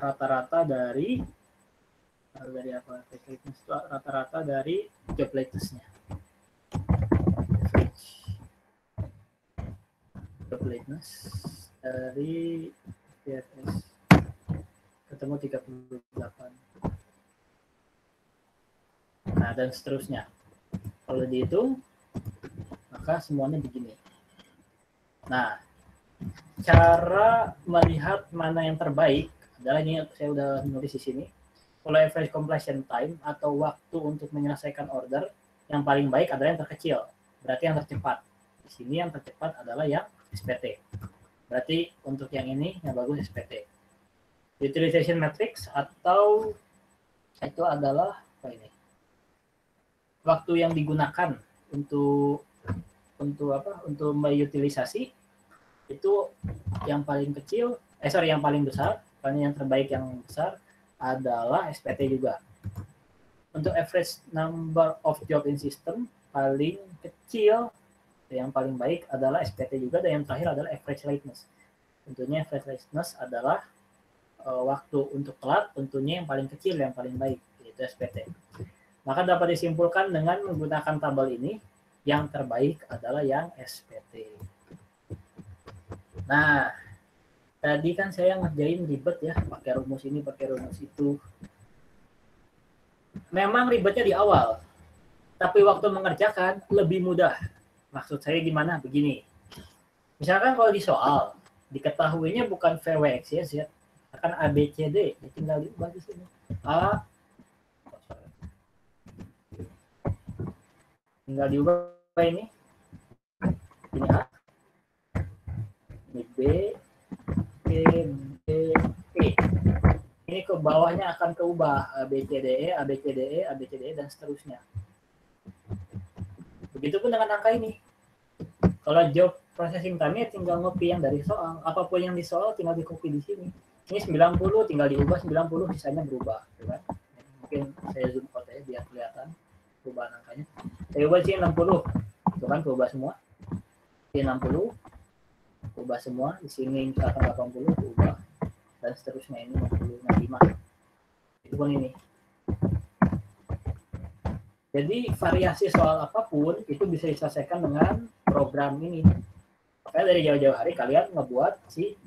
Rata-rata dari apa? Average lateness itu rata-rata dari job lateness-nya. Job lateness dari VFS ketemu 38. Nah, dan seterusnya. Kalau dihitung, maka semuanya begini. Nah, cara melihat mana yang terbaik adalah ini saya udah nulis di sini. Kalau average completion time atau waktu untuk menyelesaikan order, yang paling baik adalah yang terkecil. Berarti yang tercepat. Di sini yang tercepat adalah yang SPT. Berarti untuk yang ini yang bagus SPT. Utilization matrix atau itu adalah apa ini? Waktu yang digunakan untuk mengutilisasi itu yang paling kecil, yang paling besar, karena yang terbaik yang besar adalah SPT juga. Untuk average number of job in system paling kecil, yang paling baik adalah SPT juga, dan yang terakhir adalah average lateness. Tentunya average lateness adalah waktu untuk telat, tentunya yang paling kecil, yang paling baik, yaitu SPT. Maka dapat disimpulkan dengan menggunakan tabel ini, yang terbaik adalah yang SPT. Nah, tadi kan saya ngerjain ribet ya, pakai rumus ini, pakai rumus itu. Memang ribetnya di awal, tapi waktu mengerjakan lebih mudah. Maksud saya gimana? Begini. Misalkan kalau di soal, diketahuinya bukan VWX ya, akan ABCD, tinggal diubah di sini. A, tinggal diubah ini. Ini A, ini B, C, D, E. Ini ke bawahnya akan keubah ABCDE, ABCDE, ABCDE, dan seterusnya. Begitupun dengan angka ini. Kalau job processing time-nya tinggal ngopi yang dari soal. Apapun yang di soal tinggal di copy di sini. Ini 90 tinggal diubah 90, sisanya berubah. Kan? Mungkin saya zoom out ya biar kelihatan perubahan angkanya. Saya ubah sini 60. Itu kan berubah semua. Ini 60. Ubah semua. Di sini misalkan 80 berubah. Dan seterusnya ini 65. Itu pun ini. Jadi variasi soal apapun itu bisa diselesaikan dengan program ini. Makanya dari jauh-jauh hari kalian ngebuat si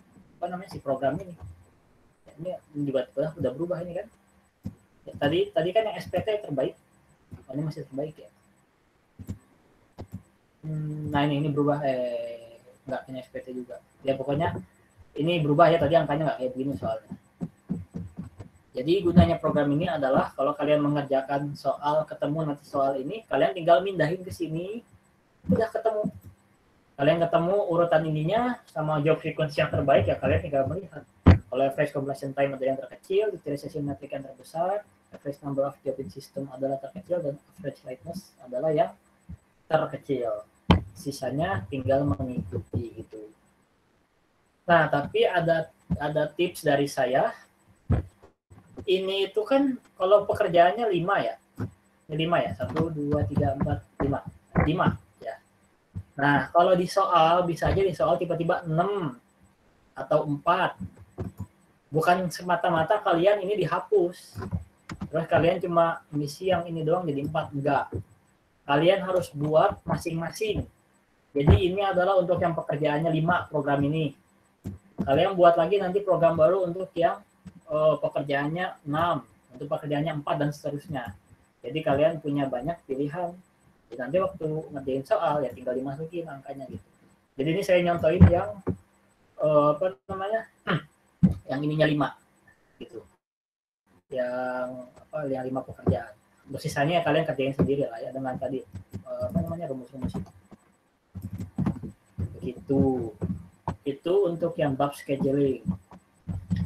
program ini. Ini juga udah berubah ini kan. Ya, tadi kan yang SPT terbaik. Ini masih terbaik ya. Nah ini berubah nggak punya SPT juga. Ya pokoknya ini berubah ya, tadi angkanya nggak kayak begini soalnya. Jadi gunanya program ini adalah kalau kalian mengerjakan soal, ketemu nanti soal ini, kalian tinggal mindahin ke sini, udah ketemu. Kalian ketemu urutan ininya sama job sequence yang terbaik, ya kalian tinggal melihat. Kalau average completion time adalah yang terkecil, utilization metric yang terbesar, average number of job in system adalah terkecil, dan average lateness adalah yang terkecil. Sisanya tinggal mengikuti gitu. Nah, tapi ada tips dari saya. Ini itu kan kalau pekerjaannya 5 ya. Ini 5 ya. 1, 2, 3, 4, 5. 5 ya. Nah, kalau di soal bisa aja di soal tiba-tiba 6 atau 4. Bukan semata-mata kalian ini dihapus. Terus kalian cuma misi yang ini doang jadi 4, enggak. Kalian harus buat masing-masing. Jadi ini adalah untuk yang pekerjaannya 5 program ini. Kalian buat lagi nanti program baru untuk yang pekerjaannya 6, untuk pekerjaannya 4, dan seterusnya. Jadi kalian punya banyak pilihan. Jadi nanti waktu ngerjain soal ya tinggal dimasukin angkanya gitu. Jadi ini saya nyontohin yang yang ininya 5 gitu. Yang 5 pekerjaan. Untuk sisanya kalian kerjain sendiri lah ya dengan tadi rumus-rumus itu. Begitu. Itu untuk yang bab scheduling.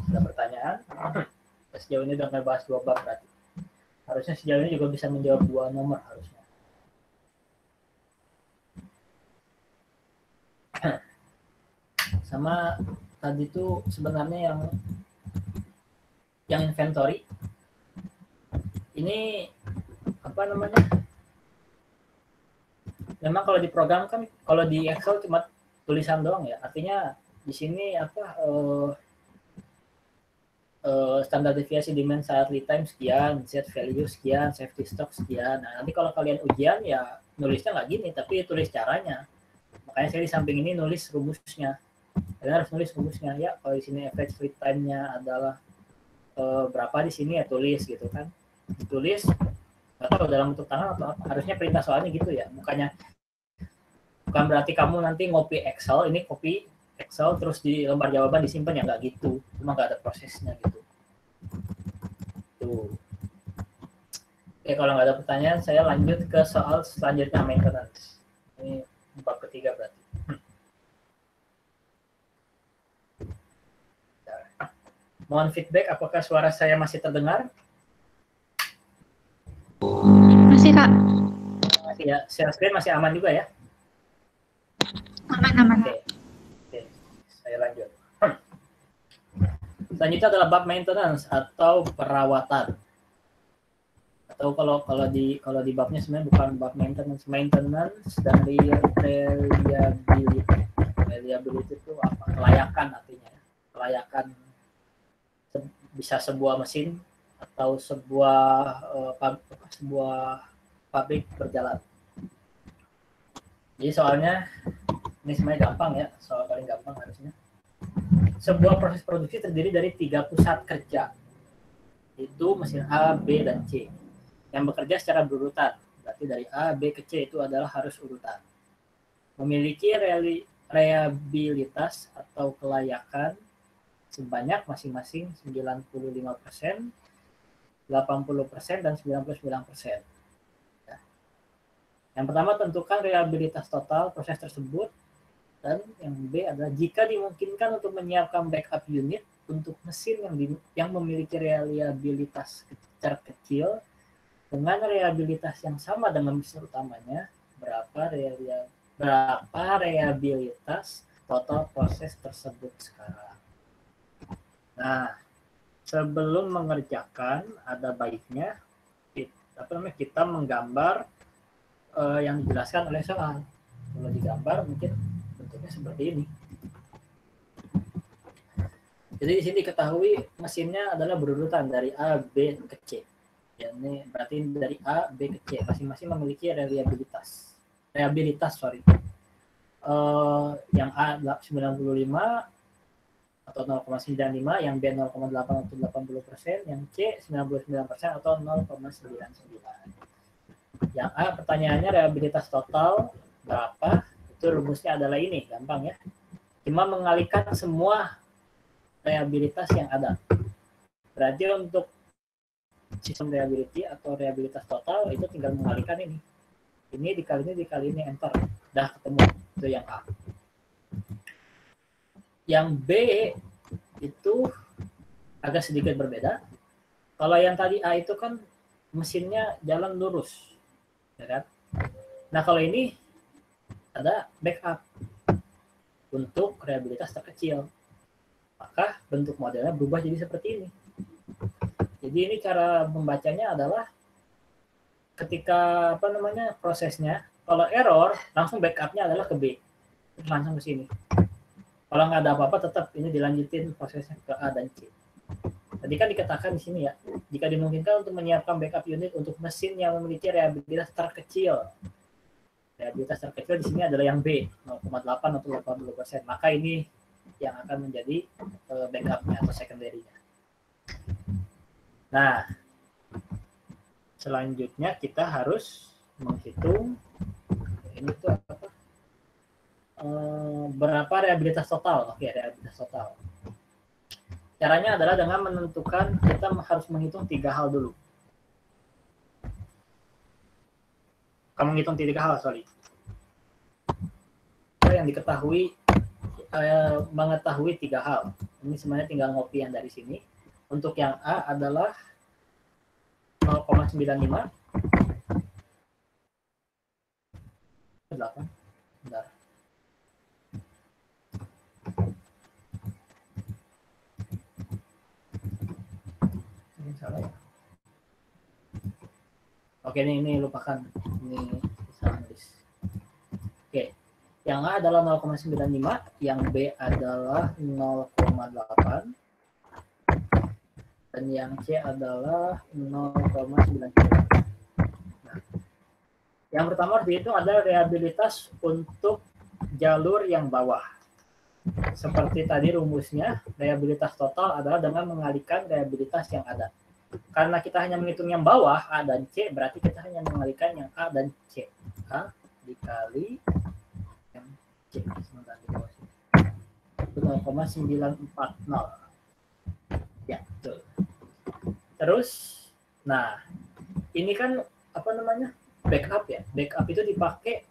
Ada pertanyaan? Sejauh ini udah ngebahas 2 bab berarti. Harusnya sejauh ini juga bisa menjawab 2 nomor harusnya. Sama tadi tuh sebenarnya yang inventory ini memang kalau di program kan, kalau di Excel cuma tulisan doang ya. Artinya di sini standar deviasi demand saat lead time sekian, set value sekian, safety stock sekian. Nah, nanti kalau kalian ujian ya nulisnya nggak gini, tapi tulis caranya. Makanya saya di samping ini nulis rumusnya. Kalian harus nulis rumusnya ya. Kalau di sini average free time-nya adalah berapa di sini ya tulis gitu kan. Ditulis atau dalam bentuk tangan atau apa. Harusnya perintah soalnya gitu ya. Bukan berarti kamu nanti ngopi Excel, ini copy Excel terus di lembar jawaban disimpan ya, nggak gitu. Cuma nggak ada prosesnya gitu. Tuh. Oke, kalau nggak ada pertanyaan, saya lanjut ke soal selanjutnya, maintenance. Ini bab ketiga berarti. Mohon feedback, apakah suara saya masih terdengar? Masih, Kak. Masih ya, share screen masih aman juga ya? Aman. Oke, saya lanjut. Selanjutnya adalah bab maintenance atau perawatan. Atau kalau di babnya sebenarnya bukan bab maintenance dan reliability. Reliability itu apa? Kelayakan artinya. Kelayakan bisa sebuah mesin atau sebuah pabrik berjalan. Jadi soalnya ini sebenarnya gampang ya, soal paling gampang harusnya. Sebuah proses produksi terdiri dari 3 pusat kerja, itu mesin A, B, dan C, yang bekerja secara berurutan. Berarti dari A, B ke C itu adalah harus urutan. Memiliki reliabilitas atau kelayakan sebanyak masing-masing 95%, 80%, dan 99%. Yang pertama, tentukan reliabilitas total proses tersebut. Dan yang B adalah jika dimungkinkan untuk menyiapkan backup unit untuk mesin yang memiliki reliabilitas terkecil dengan reliabilitas yang sama dengan mesin utamanya, berapa reliabilitas total proses tersebut sekarang. Nah, sebelum mengerjakan ada baiknya kita menggambar yang dijelaskan oleh soal. Kalau digambar mungkin bentuknya seperti ini. Jadi di sini diketahui mesinnya adalah berurutan dari A, B ke C. Ya, ini berarti dari A, B ke C masing-masing memiliki reliabilitas. Yang A 95 atau 0,95, yang B 0,8 atau 80%, yang C 99% atau 0,99. Yang A pertanyaannya reliabilitas total berapa? Itu rumusnya adalah ini, gampang ya. Cuma mengalihkan semua reliabilitas yang ada. Berarti untuk sistem reliability atau reliabilitas total itu tinggal mengalihkan ini. Ini dikali ini enter. Udah ketemu. Itu yang A. Yang B itu agak sedikit berbeda. Kalau yang tadi A itu kan mesinnya jalan lurus. Ya kan? Nah, kalau ini ada backup untuk reliabilitas terkecil. Maka bentuk modelnya berubah jadi seperti ini. Jadi ini cara membacanya adalah ketika prosesnya, kalau error langsung backupnya adalah ke B, langsung ke sini. Kalau nggak ada apa-apa tetap ini dilanjutin prosesnya ke A dan C. Tadi kan dikatakan di sini ya, jika dimungkinkan untuk menyiapkan backup unit untuk mesin yang memiliki reliabilitas terkecil. Reliabilitas terkecil di sini adalah yang B, 0,8 atau 80%. Maka ini yang akan menjadi backupnya atau secondary-nya. Nah, selanjutnya kita harus menghitung ini tuh apa? Berapa reliabilitas total? Oke, reliabilitas total. Caranya adalah dengan menentukan, kita harus menghitung 3 hal dulu. Kamu menghitung 3 hal, sorry. Yang diketahui, mengetahui 3 hal. Ini sebenarnya tinggal ngopi yang dari sini. Untuk yang A adalah 0,95. 8. Bentar. Ini salah ya. Oke, ini lupakan. Ini salah nulis. Oke. Yang A adalah 0,95, yang B adalah 0,8, dan yang C adalah 0,99. Nah, yang pertama harus dihitung adalah reliabilitas untuk jalur yang bawah. Seperti tadi rumusnya, reliabilitas total adalah dengan mengalihkan reliabilitas yang ada. Karena kita hanya menghitung yang bawah, A dan C, berarti kita hanya mengalihkan yang A dan C. A dikali yang C. Sebentar, di bawah sini. 0,940. Ya, betul. Terus, nah, ini kan apa namanya? Backup ya. Backup itu dipakai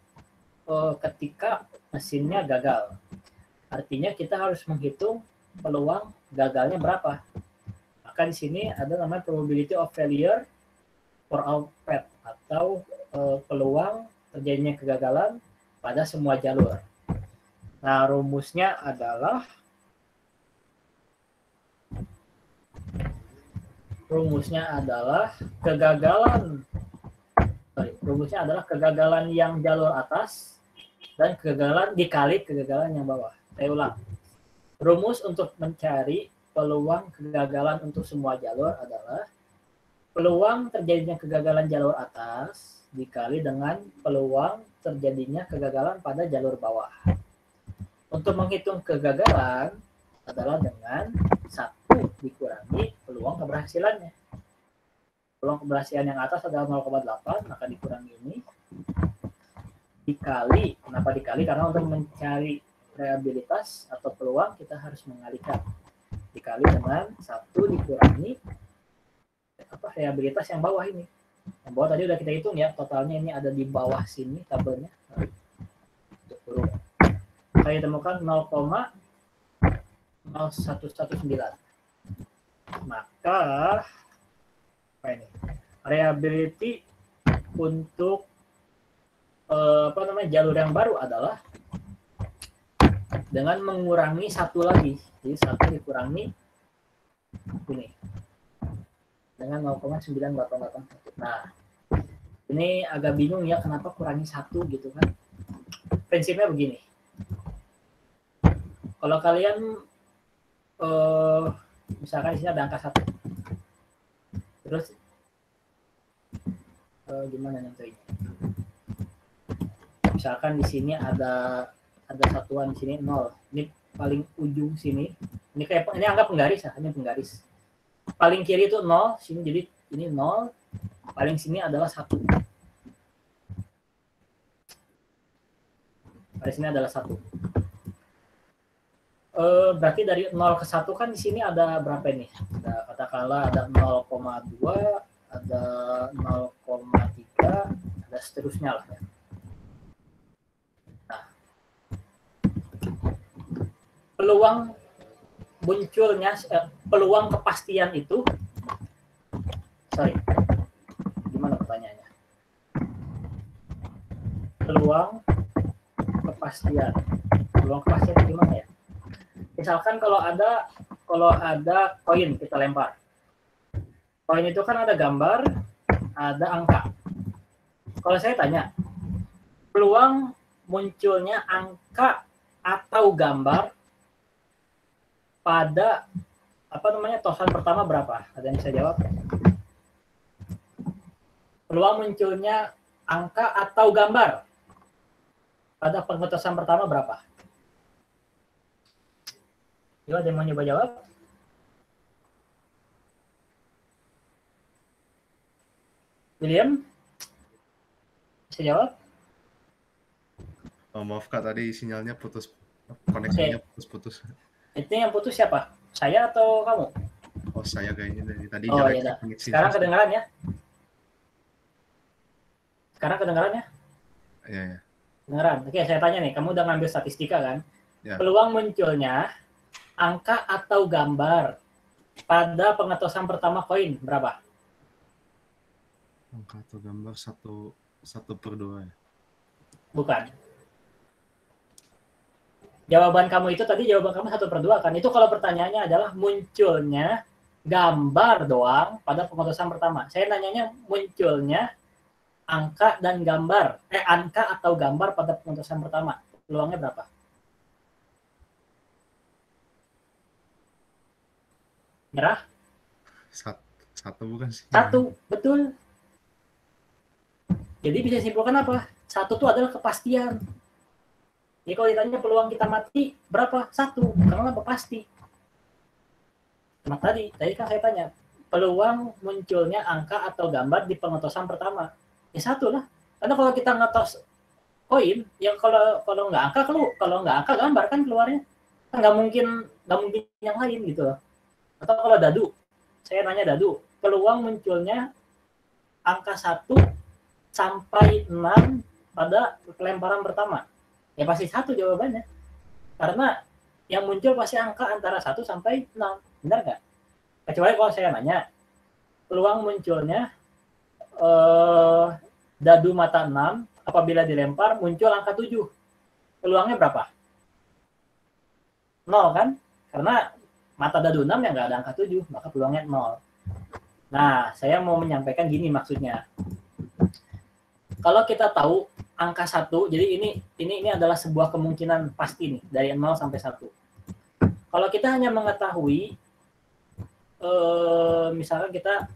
ketika mesinnya gagal. Artinya kita harus menghitung peluang gagalnya berapa. Maka di sini ada namanya probability of failure for all path atau peluang terjadinya kegagalan pada semua jalur. Nah, rumusnya adalah kegagalan yang jalur atas dan kegagalan dikali kegagalan yang bawah. Saya ulang. Rumus untuk mencari peluang kegagalan untuk semua jalur adalah peluang terjadinya kegagalan jalur atas dikali dengan peluang terjadinya kegagalan pada jalur bawah. Untuk menghitung kegagalan adalah dengan 1 dikurangi peluang keberhasilannya. Peluang keberhasilan yang atas adalah 0,8, maka dikurangi ini. Dikali, kenapa dikali? Karena untuk mencari reliabilitas atau peluang kita harus mengalihkan. Dikali dengan 1 dikurangi reliabilitas yang bawah ini. Yang bawah tadi udah kita hitung ya, totalnya ini ada di bawah sini tabelnya. Saya temukan 0,0119. Maka apa ini? Reliability untuk jalur yang baru adalah dengan mengurangi 1 lagi. Jadi 1 dikurangi ini dengan 0,9881. Nah, ini agak bingung ya kenapa kurangi 1 gitu kan. Prinsipnya begini. Kalau kalian misalkan di sini ada angka 1. Terus gimana nanti? Misalkan di sini ada satuan di sini 0. Ini paling ujung sini. Ini anggap penggaris ya, ini penggaris. Paling kiri itu 0, sini jadi ini 0. Paling sini adalah 1. Paling sini adalah 1. Berarti dari 0 ke 1 kan di sini ada berapa ini? Katakanlah ada 0,2, ada 0,3, ada seterusnya lah ya. Nah, peluang munculnya peluang kepastian itu, gimana pertanyaannya? Peluang kepastian gimana ya? Misalkan kalau ada koin kita lempar. Koin itu kan ada gambar, ada angka. Kalau saya tanya, peluang munculnya angka atau gambar pada tosan pertama berapa? Ada yang bisa jawab? Peluang munculnya angka atau gambar pada pengetesan pertama berapa? Yuk, ada yang mau nyoba jawab? William? Bisa jawab? Oh, maaf Kak, tadi sinyalnya putus. Koneksinya putus-putus. Itu yang putus siapa? Saya atau kamu? Oh, saya kayaknya dari tadi. Oh iya. Sekarang kedengaran ya? Iya. Kedengaran. Oke, saya tanya nih, kamu udah ngambil statistika kan? Ya. Peluang munculnya angka atau gambar pada pengetosan pertama koin berapa? Angka atau gambar 1/2 ya? Bukan. Jawaban kamu itu tadi 1/2 kan? Itu kalau pertanyaannya adalah munculnya gambar doang pada pengetosan pertama. Saya nanyanya munculnya angka dan gambar. Angka atau gambar pada pengetosan pertama. Peluangnya berapa? Merah? 1 bukan sih? 1, betul. Jadi bisa simpulkan apa? 1 itu adalah kepastian. Jadi kalau ditanya peluang kita mati berapa? 1. Karena apa? Pasti. Nah, tadi kan saya tanya, peluang munculnya angka atau gambar di pengetosan pertama. Ya 1 lah. Karena kalau kita ngetos koin, ya kalau nggak angka, kalau nggak angka gambar kan keluarnya. Kan nggak mungkin yang lain gitu loh. Atau kalau dadu, saya nanya dadu, peluang munculnya angka 1 sampai 6 pada pelemparan pertama. Ya pasti 1 jawabannya. Karena yang muncul pasti angka antara 1 sampai 6. Benar nggak? Kecuali kalau saya nanya, peluang munculnya dadu mata 6 apabila dilempar muncul angka 7. Peluangnya berapa? 0 kan? Karena mata dadu 6 yang nggak ada angka 7, maka peluangnya 0. Nah, saya mau menyampaikan gini maksudnya. Kalau kita tahu angka 1, jadi ini adalah sebuah kemungkinan pasti nih, dari 0 sampai 1. Kalau kita hanya mengetahui, misalkan kita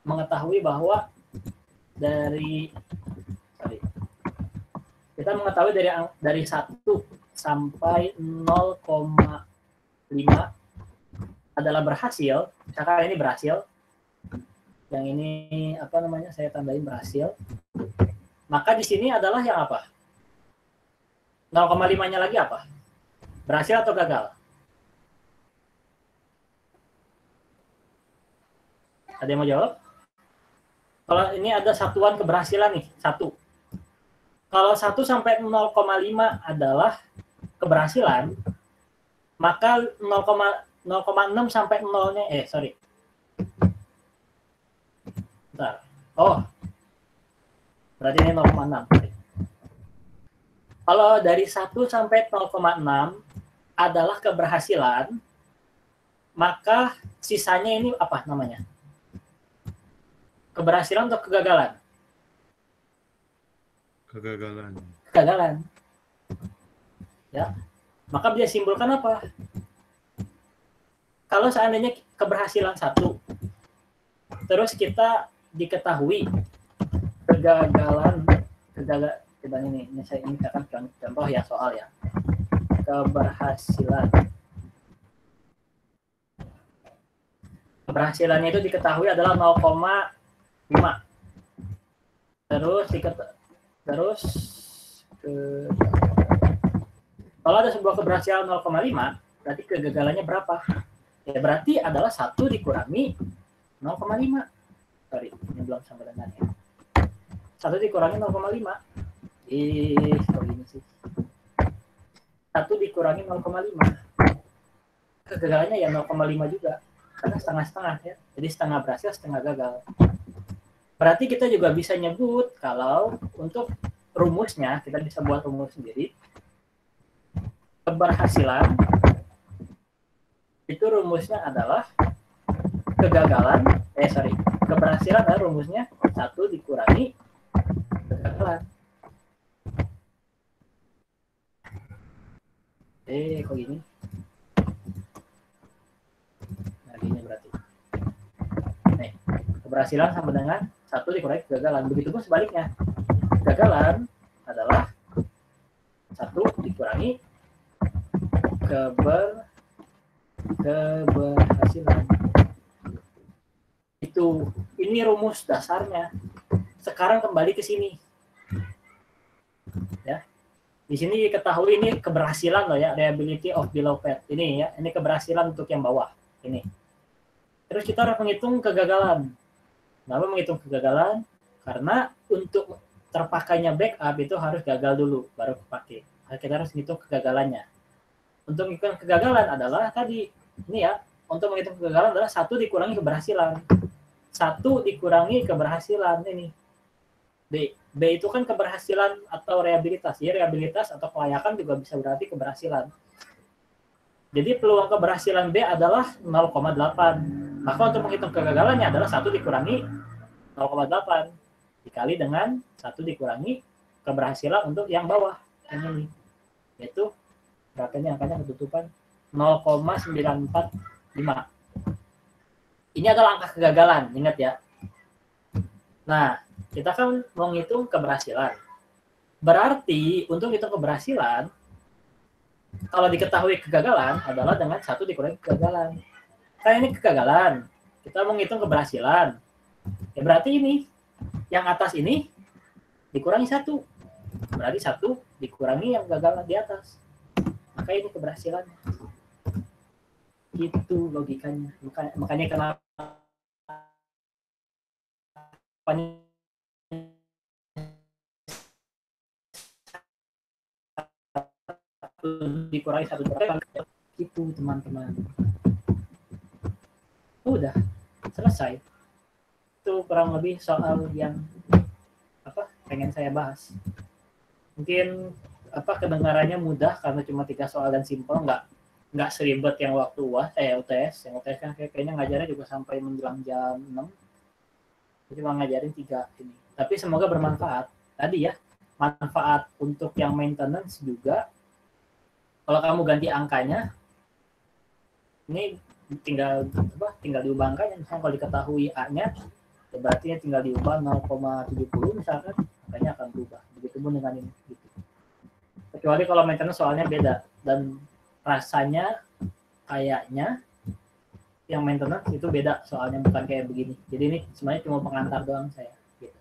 mengetahui bahwa kita mengetahui dari 1 sampai 0,5 adalah berhasil, misalkan ini berhasil, yang ini apa namanya, saya tambahin berhasil, maka di sini adalah yang apa? 0,5-nya lagi apa? Berhasil atau gagal? Ada yang mau jawab? Kalau ini ada satuan keberhasilan nih, 1. Kalau 1 sampai 0,5 adalah keberhasilan, maka 0,6 sampai 0-nya, bentar. Oh, berarti ini 0,6. Kalau dari 1 sampai 0,6 adalah keberhasilan, maka sisanya ini apa namanya? Keberhasilan atau kegagalan? Kegagalan. Ya. Maka bisa simpulkan apa? Kalau seandainya keberhasilan 1, terus kita diketahui kegagalan ini saya akan contoh ya, soal ya. Keberhasilannya itu diketahui adalah 0,5. Terus kalau ada sebuah keberhasilan 0,5, berarti kegagalannya berapa? Ya berarti adalah 1 dikurangi 0,5. Sorry, ini belum sampai dengan ya. 1 dikurangi 0,5. Kok gini sih? 1 dikurangi 0,5. Kegagalannya ya 0,5 juga. Karena setengah-setengah ya. Jadi setengah berhasil, setengah gagal. Berarti kita juga bisa nyebut kalau untuk rumusnya, kita bisa buat rumus sendiri. Keberhasilan itu rumusnya adalah keberhasilan adalah rumusnya 1 dikurangi kegagalan. Kok gini? Nah, gini berarti. Nih, keberhasilan sama dengan 1 dikurangi kegagalan. Begitupun sebaliknya. Kegagalan adalah 1 dikurangi keberhasilan. Ini rumus dasarnya. Sekarang kembali ke sini. Ya. Di sini diketahui ini keberhasilan loh ya, reliability of below path. Ini ya, ini keberhasilan untuk yang bawah. Ini. Terus kita harus menghitung kegagalan. Kenapa menghitung kegagalan? Karena untuk terpakainya backup itu harus gagal dulu baru kepakai. Kita harus menghitung kegagalannya. Untuk menghitung kegagalan adalah tadi ini ya, untuk menghitung kegagalan adalah 1 dikurangi keberhasilan. 1 dikurangi keberhasilan ini. B itu kan keberhasilan atau reliabilitas. Ya, reliabilitas atau kelayakan juga bisa berarti keberhasilan. Jadi peluang keberhasilan B adalah 0,8. Maka untuk menghitung kegagalannya adalah 1 dikurangi 0,8 dikali dengan 1 dikurangi keberhasilan untuk yang bawah. Yang ini. Yaitu berapa ini angkanya ketutupan? 0,945. Ini adalah angka kegagalan, ingat ya. Nah, kita kan mau ngitung keberhasilan. Berarti untuk hitung keberhasilan, Kalau diketahui kegagalan adalah dengan 1 dikurangi kegagalan. Karena ini kegagalan, kita mau ngitung keberhasilan. Ya berarti ini, yang atas ini dikurangi 1. Berarti 1 dikurangi yang gagal di atas. Maka ini keberhasilannya. Itu logikanya. Makanya kenapa dikurangi 1 gitu teman-teman. Udah selesai. Itu kurang lebih soal yang pengen saya bahas. Mungkin kedengarannya mudah karena cuma 3 soal dan simpel, nggak seribet yang waktu UTS. Yang UTS kan kayaknya ngajarnya juga sampai menjelang jam 6. Cuma ngajarin 3 ini. Tapi semoga bermanfaat. Tadi ya, manfaat untuk yang maintenance juga. Kalau kamu ganti angkanya, ini tinggal diubah angkanya. Misalnya kalau diketahui A-nya, ya berarti tinggal diubah 0,70 misalkan, angkanya akan berubah. Begitu pun dengan ini. Gitu. Kecuali kalau maintenance soalnya beda. Dan rasanya kayaknya yang maintenance itu beda soalnya, bukan kayak begini. Jadi ini sebenarnya cuma pengantar doang saya. Gitu.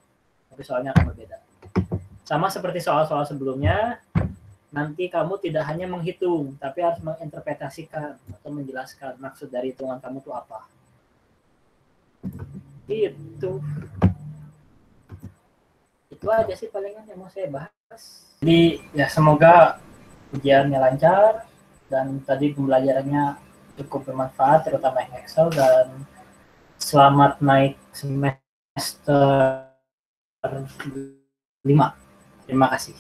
Tapi soalnya akan berbeda. Sama seperti soal-soal sebelumnya, nanti kamu tidak hanya menghitung, tapi harus menginterpretasikan atau menjelaskan maksud dari hitungan kamu itu apa. Itu aja sih palingan yang mau saya bahas. Jadi ya semoga ujiannya lancar dan tadi pembelajarannya cukup bermanfaat, terutama yang Excel, dan selamat naik semester 5. Terima kasih.